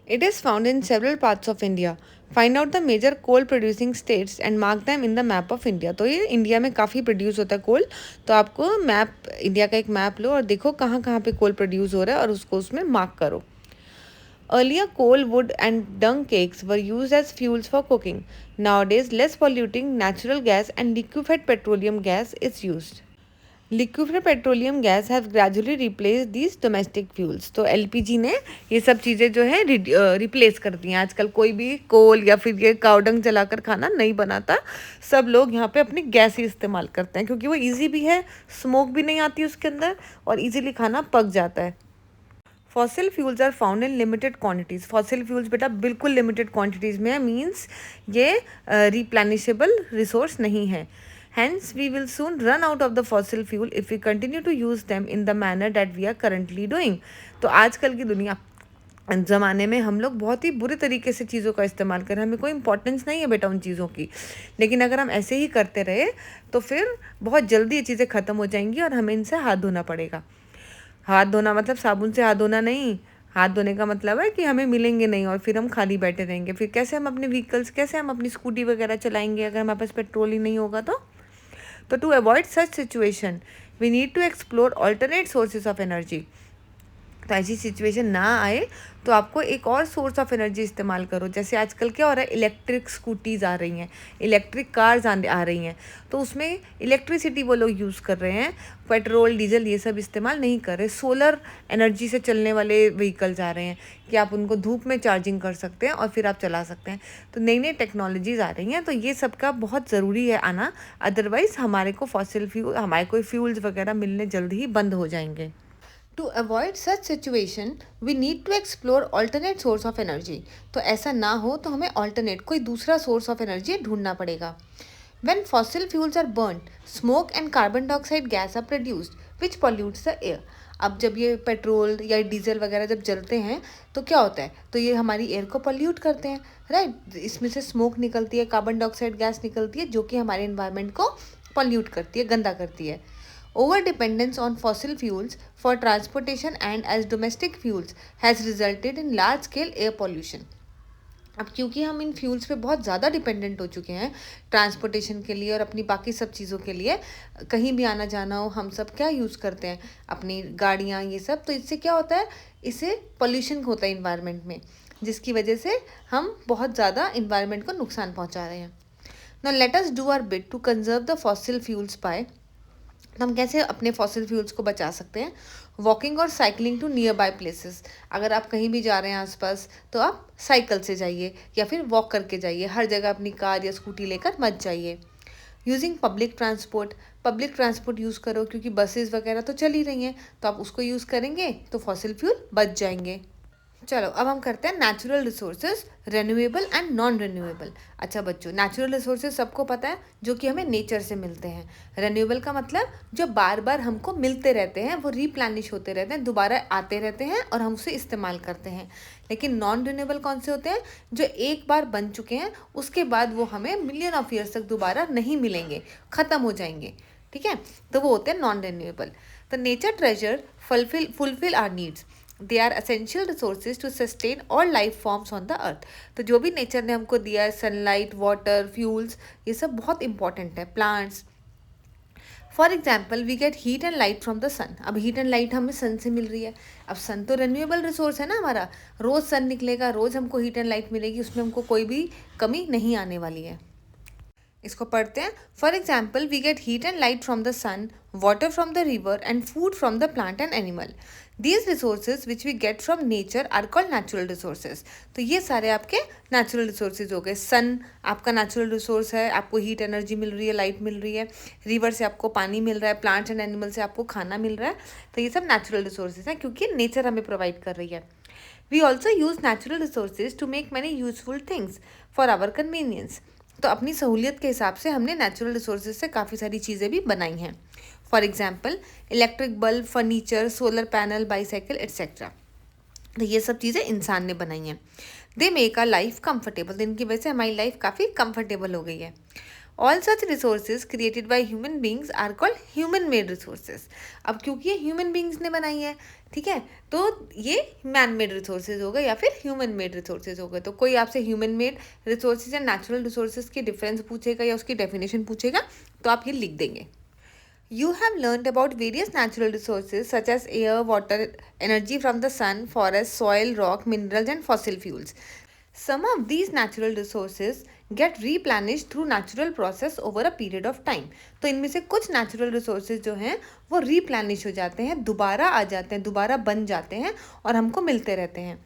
It is found in several parts of India. Find out the major coal producing states and mark them in the map of India. तो ये इंडिया में काफ़ी प्रोड्यूस होता है कोल, तो आपको मैप, इंडिया का एक मैप लो और देखो कहाँ कहाँ पे कोल प्रोड्यूस हो रहा है और उसको उसमें मार्क करो। Earlier, coal, wood and dung cakes were used as fuels for cooking. Nowadays, less polluting natural gas and liquefied petroleum gas is used. Liquefied petroleum guys have gradually replace these domestic fuels. तो LPG ने ये सब चीज़ें जो है replace कर दी हैं। आजकल कोई भी कोल या फिर ये कावडंग जलाकर खाना नहीं बनाता, सब लोग यहाँ पे अपनी गैस ही इस्तेमाल करते हैं, क्योंकि वो इजी भी है, स्मोक भी नहीं आती उसके अंदर और इजीली खाना पक जाता है। Fossil fuels are found in limited quantities. Fossil fuels बेटा बिल्कुल लिमिटेड क्वांटिटीज़ में है, मीन्स ये रिप्लेनिशेबल रिसोर्स नहीं है। Hence, we will soon run out of the fossil fuel if we continue to use them in the manner that we are currently doing. तो आजकल की दुनिया ज़माने में हम लोग बहुत ही बुरे तरीके से चीज़ों का इस्तेमाल करें, हमें कोई इंपॉर्टेंस नहीं है बेटा उन चीज़ों की, लेकिन अगर हम ऐसे ही करते रहे तो फिर बहुत जल्दी ये चीज़ें ख़त्म हो जाएंगी और हमें इनसे हाथ धोना पड़ेगा। हाथ धोना मतलब साबुन से हाथ धोना नहीं, हाथ धोने का मतलब है कि हमें मिलेंगे नहीं और फिर हम खाली बैठे रहेंगे। फिर कैसे हम अपने व्हीकल्स, कैसे हम अपनी स्कूटी वगैरह चलाएंगे अगर हमारे पास पेट्रोल ही नहीं होगा तो to avoid such situation, we need to explore alternate sources of energy. तो ऐसी सिचुएशन ना आए तो आपको एक और सोर्स ऑफ एनर्जी इस्तेमाल करो। जैसे आजकल क्या हो रहा है, इलेक्ट्रिक स्कूटीज़ आ रही हैं, इलेक्ट्रिक कार्स आ रही हैं, तो उसमें इलेक्ट्रिसिटी वो लोग यूज़ कर रहे हैं, पेट्रोल डीजल ये सब इस्तेमाल नहीं कर रहे। सोलर एनर्जी से चलने वाले व्हीकल्स आ रहे हैं कि आप उनको धूप में चार्जिंग कर सकते हैं और फिर आप चला सकते हैं। तो नई नई टेक्नोलॉजीज़ आ रही हैं, तो ये सब का बहुत ज़रूरी है आना, अदरवाइज़ हमारे को फॉसिल फ्यूल, हमारे कोई फ्यूल्स वगैरह मिलने जल्द ही बंद हो जाएंगे। To avoid such situation, we need to explore alternate source of energy. तो ऐसा ना हो तो हमें alternate कोई दूसरा source of energy ढूंढना पड़ेगा। When fossil fuels are burnt, smoke and carbon dioxide gas are produced, which pollutes the air. अब जब ये पेट्रोल या डीजल वगैरह जब जलते हैं तो क्या होता है, तो ये हमारी एयर को पॉल्यूट करते हैं, राइट। इसमें से स्मोक निकलती है, कार्बन डाइऑक्साइड गैस निकलती है, जो कि हमारे इन्वायरमेंट को पॉल्यूट करती है, गंदा करती है। Over dependence on fossil fuels for transportation and as domestic fuels has resulted in large scale air pollution. अब क्योंकि हम इन फ्यूल्स पे बहुत ज़्यादा डिपेंडेंट हो चुके हैं ट्रांसपोर्टेशन के लिए और अपनी बाकी सब चीज़ों के लिए, कहीं भी आना जाना हो हम सब क्या यूज़ करते हैं, अपनी गाड़ियाँ ये सब, तो इससे क्या होता है, इससे पोल्यूशन होता है इन्वायरमेंट में, जिसकी वजह से हम बहुत ज़्यादा इन्वायरमेंट को नुकसान पहुँचा रहे हैं। Now let us do our bit to conserve the fossil fuels by, हम कैसे अपने फॉसिल फ्यूल्स को बचा सकते हैं। वॉकिंग और cycling to nearby places, अगर आप कहीं भी जा रहे हैं आसपास तो आप साइकिल से जाइए या फिर वॉक करके जाइए, हर जगह अपनी कार या स्कूटी लेकर मत जाइए। यूजिंग पब्लिक ट्रांसपोर्ट यूज़ करो, क्योंकि बसेस वगैरह तो चल ही रही हैं, तो आप उसको यूज़ करेंगे तो फॉसिल फ्यूल बच जाएंगे। चलो अब हम करते हैं natural resources, renewable and non renewable. अच्छा बच्चों, नेचुरल रिसोर्सेज सबको पता है, जो कि हमें नेचर से मिलते हैं। रेन्यूएबल का मतलब जो बार बार हमको मिलते रहते हैं, वो रीप्लेनिश होते रहते हैं, दोबारा आते रहते हैं और हम उसे इस्तेमाल करते हैं। लेकिन नॉन रिन्यूएबल कौन से होते हैं, जो एक बार बन चुके हैं उसके बाद वो हमें मिलियन ऑफ ईयर्स तक दोबारा नहीं मिलेंगे, ख़त्म हो जाएंगे, ठीक है, तो वो होते हैं नॉन रिन्यूएबल। तो nature treasure fulfil our needs, they are essential resources to sustain all life forms on the earth. तो जो भी नेचर ने हमको दिया है, सनलाइट, वाटर, फ्यूल्स, ये सब बहुत इंपॉर्टेंट है, plants. For example we get heat and light from the sun. अब हीट एंड लाइट हमें सन से मिल रही है। अब सन तो रेन्यूएबल रिसोर्स है ना हमारा, रोज़ सन निकलेगा, रोज़ हमको हीट एंड लाइट मिलेगी, उसमें हमको कोई भी कमी नहीं आने वाली है। इसको पढ़ते हैं। For example we get heat and light from the sun, water from the river and food from the plant and animal. These resources which we get from nature are called natural resources. तो ये सारे आपके natural resources हो गए। सन आपका natural resource है, आपको heat energy मिल रही है, लाइट मिल रही है, रिवर से आपको पानी मिल रहा है, प्लांट्स एंड एनिमल से आपको खाना मिल रहा है। तो ये सब नेचुरल रिसोर्सेज हैं, क्योंकि नेचर हमें प्रोवाइड कर रही है। We also use natural resources to make many useful things for our convenience. तो अपनी सहूलियत के हिसाब से हमने नेचुरल रिसोर्सेज से काफ़ी सारी चीज़ें भी बनाई हैं। For example electric bulb, furniture, solar panel, bicycle etcetera. तो ये सब चीज़ें इंसान ने बनाई हैं। They make our life comfortable, तो इनकी वजह से हमारी लाइफ काफ़ी कंफर्टेबल हो गई है। All such resources created by human beings are called human made resources. अब क्योंकि ये ह्यूमन बींग्स ने बनाई है, ठीक है, तो ये मैन मेड रिसोर्सेज हो गए या फिर ह्यूमन मेड रिसोर्सेज हो गए। तो कोई आपसे ह्यूमन मेड रिसोर्सेज या नेचुरल रिसोर्सेज की डिफरेंस पूछेगा या उसकी डेफिनेशन पूछेगा तो आप ये लिख देंगे। You have learned about various natural resources such as air, water, energy from the sun, forest, soil, rock, minerals and fossil fuels. Some of these natural resources get replenished through natural process over a period of time. तो इनमें से कुछ natural resources जो हैं वो replenish हो जाते हैं, दोबारा आ जाते हैं, दोबारा बन जाते हैं और हमको मिलते रहते हैं,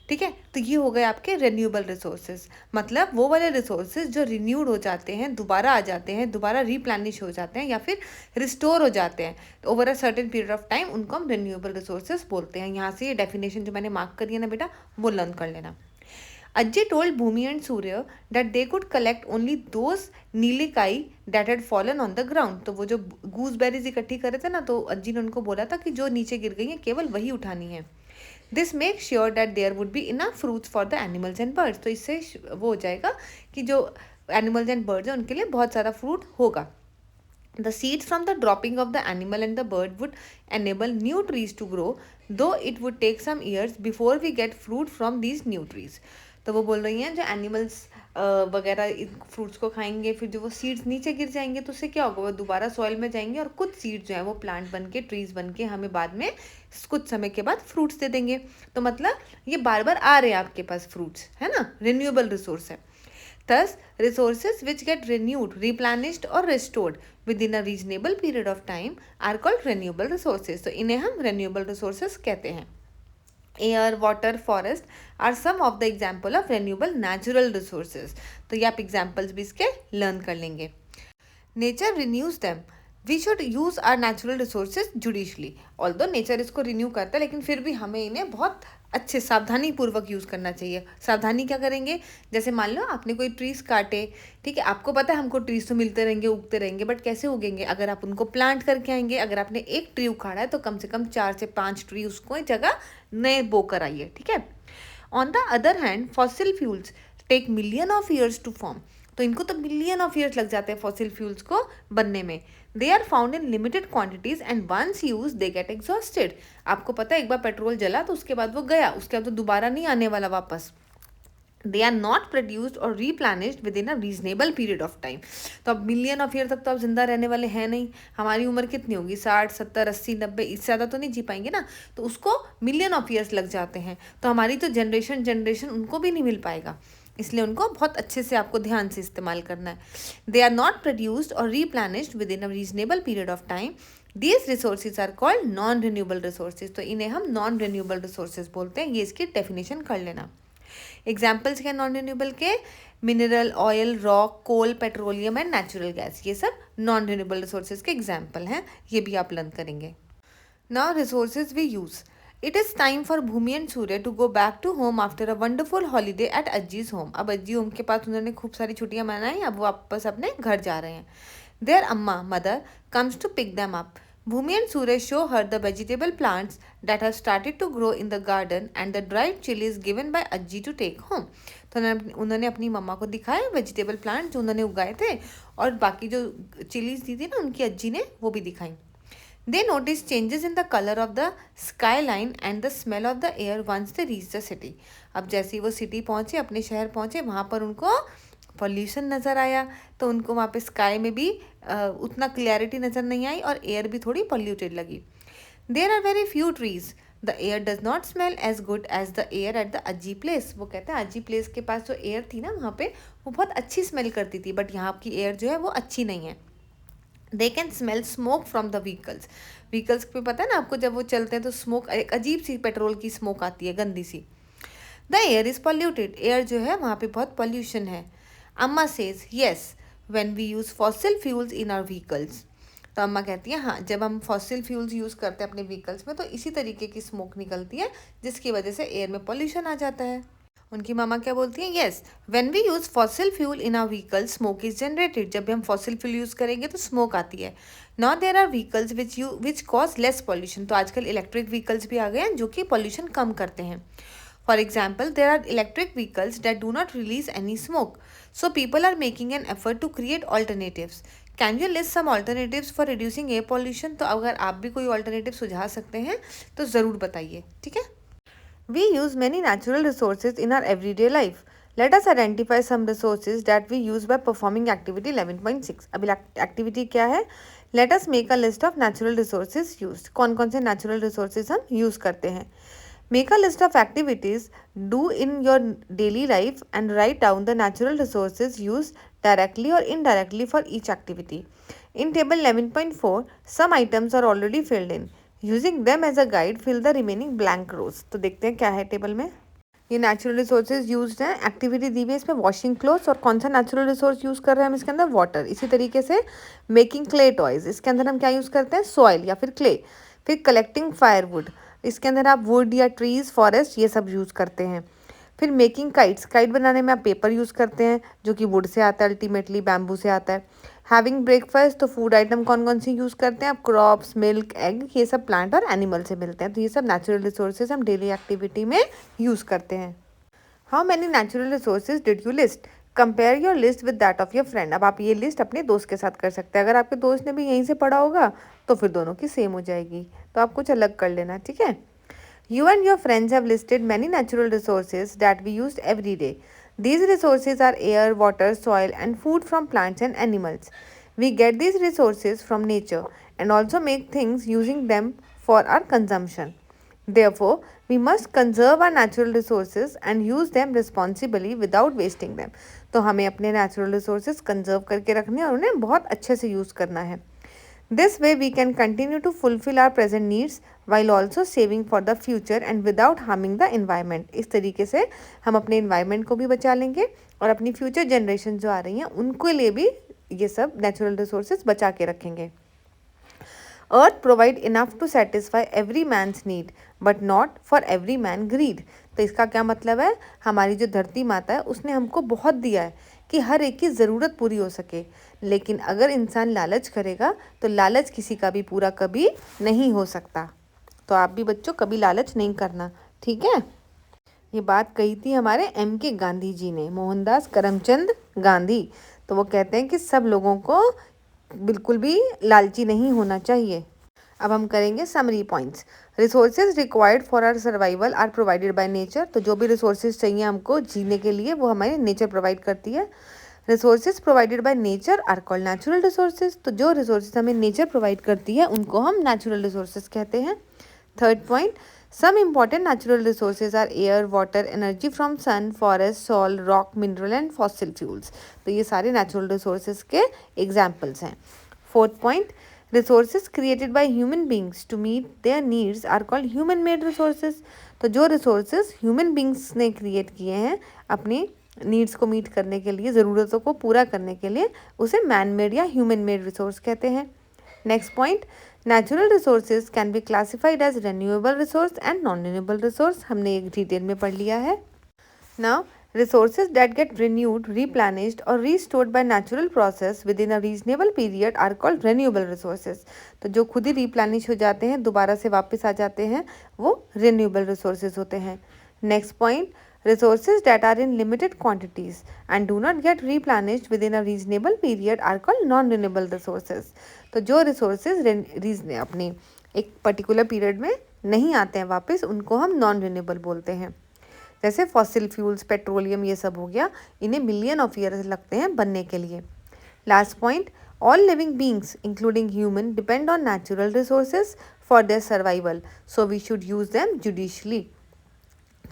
ठीक है। तो ये हो गए आपके रेन्यूएबल रिसोर्सेज, मतलब वो वाले रिसोर्सेज जो रिन्यूड हो जाते हैं, दोबारा आ जाते हैं, दोबारा रीप्लेनिश हो जाते हैं या फिर रिस्टोर हो जाते हैं, तो over a certain period of time उनको हम रेन्यूएबल रिसोर्सेज बोलते हैं। यहाँ से ये डेफिनेशन जो मैंने मार्क करी है ना बेटा, वो लर्न कर लेना। Ajay told Bhumi and Surya that they could collect only those नीलिकाई that had fallen on the ground. तो वो जो गूसबेरीज इकट्ठी करे थे ना, तो अज्जी ने उनको बोला था कि जो नीचे गिर गई हैं केवल वही उठानी है। This makes sure that there would be enough fruits for the animals and birds. तो इससे वो हो जाएगा कि जो एनिमल्स एंड बर्ड्स हैं उनके लिए बहुत सारा फ्रूट होगा। The seeds from the dropping of the animal and the bird would enable new trees to grow, though it would take some years before we get fruit from these new trees. तो वो बोल रही हैं जो animals वगैरह इन fruits को खाएंगे, फिर जो वो सीड्स नीचे गिर जाएंगे तो उससे क्या होगा, वो दोबारा सॉइल में जाएंगे और कुछ सीड्स जो है वो प्लांट बन के, ट्रीज बन के हमें बाद में कुछ समय के बाद फ्रूट्स दे देंगे। तो मतलब ये बार बार आ रहे हैं आपके पास फ्रूट्स, है ना, रिन्यूएबल रिसोर्स है। Thus, resources which get renewed, replenished or restored within a reasonable period of time are called renewable resources. तो इन्हें हम renewable resources कहते हैं। Air, water, forest are some of the example of renewable natural resources. तो ये आप examples भी इसके लर्न कर लेंगे। Nature renews them, we should use our natural resources judiciously. Although nature इसको रिन्यू करता है, लेकिन फिर भी हमें इन्हें बहुत अच्छे सावधानी पूर्वक यूज़ करना चाहिए। सावधानी क्या करेंगे, जैसे मान लो आपने कोई ट्रीज काटे, ठीक है, आपको पता है हमको ट्रीज तो मिलते रहेंगे, उगते रहेंगे, बट कैसे उगेंगे, अगर आप उनको प्लांट करके आएंगे। अगर आपने एक ट्री उखाड़ा है तो कम से कम 4 से 5 ट्री उसको जगह नए बो कर आइए, ठीक है। On the other hand fossil fuels take million of years to form. तो इनको तो मिलियन ऑफ ईयर्स लग जाते हैं फॉसिल फ्यूल्स को बनने में। They are found in limited quantities and once use they get exhausted. आपको पता है एक बार पेट्रोल जला तो उसके बाद वो गया, उसके बाद तो दोबारा नहीं आने वाला वापस। They are not produced or replenished within a reasonable period of time. तो अब मिलियन ऑफ ईयर तक तो आप जिंदा रहने वाले हैं नहीं, हमारी उम्र कितनी होगी, 60, 70, 80, 90, इससे ज़्यादा तो नहीं जी पाएंगे ना। तो उसको मिलियन ऑफ ईयर्स लग जाते हैं, तो हमारी तो जनरेशन उनको भी नहीं मिल पाएगा, इसलिए उनको बहुत अच्छे से आपको ध्यान से इस्तेमाल करना है। They are not produced or replenished within a reasonable period of time. These resources are called non renewable resources. तो इन्हें हम नॉन रिन्यूएबल रिसोर्सेज बोलते हैं, ये इसकी डेफिनेशन कर लेना। एग्जाम्पल्स क्या नॉन रिन्यूएबल के, mineral, oil, rock, coal, petroleum and natural gas, ये सब नॉन रिन्यूएबल रिसोर्सेज के एग्जाम्पल हैं, ये भी आप लर्न करेंगे। Now resources we use. It is time for Bhumi and Surya to go back to home after a wonderful holiday at Ajji's home. अब Ajji home के पास उन्होंने खूब सारी छुट्टियां मनाई, अब वो वापस अपने घर जा रहे हैं। देयर अम्मा, mother, comes to pick them up. Bhumi and Surya show her the vegetable plants that have started to grow in the garden and the dried chilies given by Ajji to take home. तो उन्होंने अपनी मम्मा को दिखाए vegetable plant जो उन्होंने उगाए थे, और बाकी जो चिलीज दी थी ना उनकी अज्जी ने, वो भी दिखाई। They noticed changes in the color of the skyline and the smell of the air once they reached the city. अब जैसे ही वो सिटी पहुँचे, अपने शहर पहुँचे, वहाँ पर उनको पॉल्यूशन नज़र आया, तो उनको वहाँ पे स्काई में भी उतना क्लियरिटी नज़र नहीं आई और एयर भी थोड़ी पॉल्यूटेड लगी। There are very few trees, the air does not smell as good as the air at the Ajji place. वो कहते हैं अज्जी प्लेस के पास जो एयर थी ना वहाँ पे वो बहुत अच्छी स्मेल करती थी, बट यहाँ की एयर जो है वो अच्छी नहीं है। They can smell smoke from the vehicles. Vehicles पे पता है ना आपको, जब वो चलते हैं तो स्मोक, एक अजीब सी पेट्रोल की स्मोक आती है, गंदी सी। The air is polluted, air जो है वहाँ पे बहुत पॉल्यूशन है। Amma says yes when we use fossil fuels in our vehicles. तो अम्मा कहती है हाँ, जब हम फॉसिल फ्यूल्स यूज़ करते हैं अपने व्हीकल्स में तो इसी तरीके की स्मोक निकलती है, जिसकी वजह से एयर में पॉल्यूशन आ जाता है। उनकी मामा क्या बोलती हैं, yes when we use fossil fuel in our vehicle smoke is generated. जब भी हम फॉसिल फ्यूल यूज़ करेंगे तो स्मोक आती है। Now there are vehicles which cause less pollution. तो आजकल इलेक्ट्रिक व्हीकल्स भी आ गए हैं जो कि पॉल्यूशन कम करते हैं। For example there are electric vehicles that do not release any smoke, so people are making an effort to create alternatives. Can you list some alternatives for reducing air pollution. तो अगर आप भी कोई alternative सुझा सकते हैं तो ज़रूर बताइए, ठीक है। We use many natural resources in our everyday life. Let us identify some resources that we use by performing activity 11.6. अभी एक्टिविटी क्या है, Let us make a list of natural resources used. कौन कौन से natural resources हम use करते हैं। Make a list of activities do in your daily life and write down the natural resources used directly or indirectly for each activity. In table 11.4, some items are already filled in. Using them as a guide fill the remaining blank rows. तो देखते हैं क्या है table में। ये natural resources used हैं, activity दी हुई है इसमें वॉशिंग क्लोथ्स, और कौन सा नेचुरल रिसोर्स यूज़ कर रहे हैं हम इसके अंदर, वाटर। इसी तरीके से मेकिंग क्ले टॉयज, इसके अंदर हम क्या यूज़ करते हैं, सॉइल या फिर क्ले। फिर कलेक्टिंग फायरवुड, इसके अंदर आप वुड या ट्रीज, फॉरेस्ट, ये सब यूज़ करते हैं। फिर मेकिंग काइट्स, काइट बनाने में आप पेपर यूज़ करते हैं जो कि वुड से आता है, अल्टीमेटली बैम्बू से आता है। हैविंग ब्रेकफास्ट, तो फूड आइटम कौन कौन सी यूज़ करते हैं आप, क्रॉप्स, मिल्क, एग, ये सब प्लांट और एनिमल से मिलते हैं। तो ये सब नेचुरल रिसोर्सेज हम डेली एक्टिविटी में यूज़ करते हैं। How many natural resources did you list, compare your list with that of your friend. अब आप ये लिस्ट अपने दोस्त के साथ कर सकते हैं, अगर आपके दोस्त ने भी यहीं से पढ़ा होगा तो फिर दोनों की सेम हो जाएगी, तो आप कुछ अलग कर लेना, ठीक है। You and your friends have listed many natural resources that we use every day. These resources are air, water, soil, and food from plants and animals. We get these resources from nature and also make things using them for our consumption. Therefore, we must conserve our natural resources and use them responsibly without wasting them. तो हमें अपने natural resources conserve करके रखने और उन्हें बहुत अच्छे से use करना है. This way we can continue to fulfill our present needs while also saving for the future and without harming the environment. इस तरीके से हम अपने environment को भी बचा लेंगे और अपनी future generation जो आ रही हैं उनके लिए भी ये सब natural resources बचा के रखेंगे. Earth provide enough to satisfy every man's need, but not for every man greed. तो इसका क्या मतलब है, हमारी जो धरती माता है उसने हमको बहुत दिया है कि हर एक की ज़रूरत पूरी हो सके, लेकिन अगर इंसान लालच करेगा तो लालच किसी का भी पूरा कभी नहीं हो सकता. तो आप भी बच्चों कभी लालच नहीं करना, ठीक है. ये बात कही थी हमारे M.K. गांधी जी ने, मोहनदास करमचंद गांधी. तो वो कहते हैं कि सब लोगों को बिल्कुल भी लालची नहीं होना चाहिए. अब हम करेंगे summary points. Resources required for our survival are provided by nature. तो जो भी रिसोर्सेज चाहिए हमको जीने के लिए वो हमारी नेचर प्रोवाइड करती है. Resources provided by nature are called natural resources. तो जो रिसोर्सेज हमें नेचर प्रोवाइड करती है उनको हम नेचुरल रिसोर्सेज कहते हैं. Third point, some important natural resources are air, water, energy from sun, forest, soil, rock, mineral and fossil fuels. तो ये सारे natural resources के examples हैं. Fourth point, resources created by human beings to meet their needs are called human made resources. तो जो resources human beings ने create किए हैं अपनी needs को meet करने के लिए, ज़रूरतों को पूरा करने के लिए, उसे man made या human made resource कहते हैं. Next point, natural resources can be classified as renewable resource and non-renewable resource. हमने एक डिटेल में पढ़ लिया है. Now, resources that get renewed, replenished or restored by natural process within a reasonable period are called renewable resources. तो जो खुद ही replenish हो जाते हैं, दोबारा से वापस आ जाते हैं, वो renewable resources होते हैं. Next point, resources that are in limited quantities and do not get replenished within a reasonable period are called non-renewable resources. तो जो resources अपने एक पर्टिकुलर पीरियड में नहीं आते हैं वापस, उनको हम नॉन रिन्यूएबल बोलते हैं. जैसे फॉसिल फ्यूल्स, पेट्रोलियम, ये सब हो गया, इन्हें मिलियन ऑफ ईयर्स लगते हैं बनने के लिए. Last point, all living beings including human depend on natural resources for their survival, so we should use them judiciously.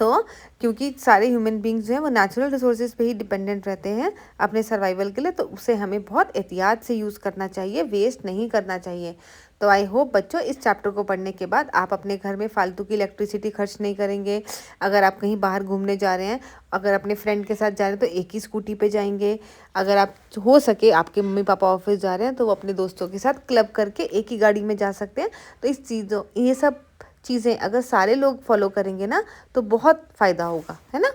तो क्योंकि सारे ह्यूमन बींग्स जो हैं वो नेचुरल रिसोर्सेज पे ही डिपेंडेंट रहते हैं अपने सर्वाइवल के लिए, तो उसे हमें बहुत एहतियात से यूज़ करना चाहिए, वेस्ट नहीं करना चाहिए. तो आई होप बच्चों इस चैप्टर को पढ़ने के बाद आप अपने घर में फालतू की इलेक्ट्रिसिटी खर्च नहीं करेंगे. अगर आप कहीं बाहर घूमने जा रहे हैं, अगर अपने फ्रेंड के साथ जा रहे हैं तो एक ही स्कूटी पे जाएंगे. अगर आप हो सके आपके मम्मी पापा ऑफिस जा रहे हैं तो वो अपने दोस्तों के साथ क्लब करके एक ही गाड़ी में जा सकते हैं. तो इस चीज़ों ये सब चीज़ें अगर सारे लोग फॉलो करेंगे ना तो बहुत फ़ायदा होगा, है ना.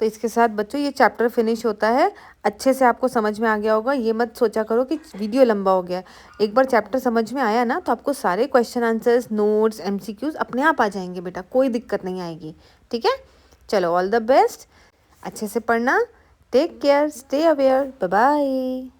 तो इसके साथ बच्चों ये चैप्टर फिनिश होता है. अच्छे से आपको समझ में आ गया होगा. ये मत सोचा करो कि वीडियो लंबा हो गया. एक बार चैप्टर समझ में आया ना तो आपको सारे क्वेश्चन आंसर्स, नोट्स, MCQs अपने आप आ जाएंगे बेटा, कोई दिक्कत नहीं आएगी. ठीक है, चलो ऑल द बेस्ट. अच्छे से पढ़ना. Take care, stay aware, bye bye.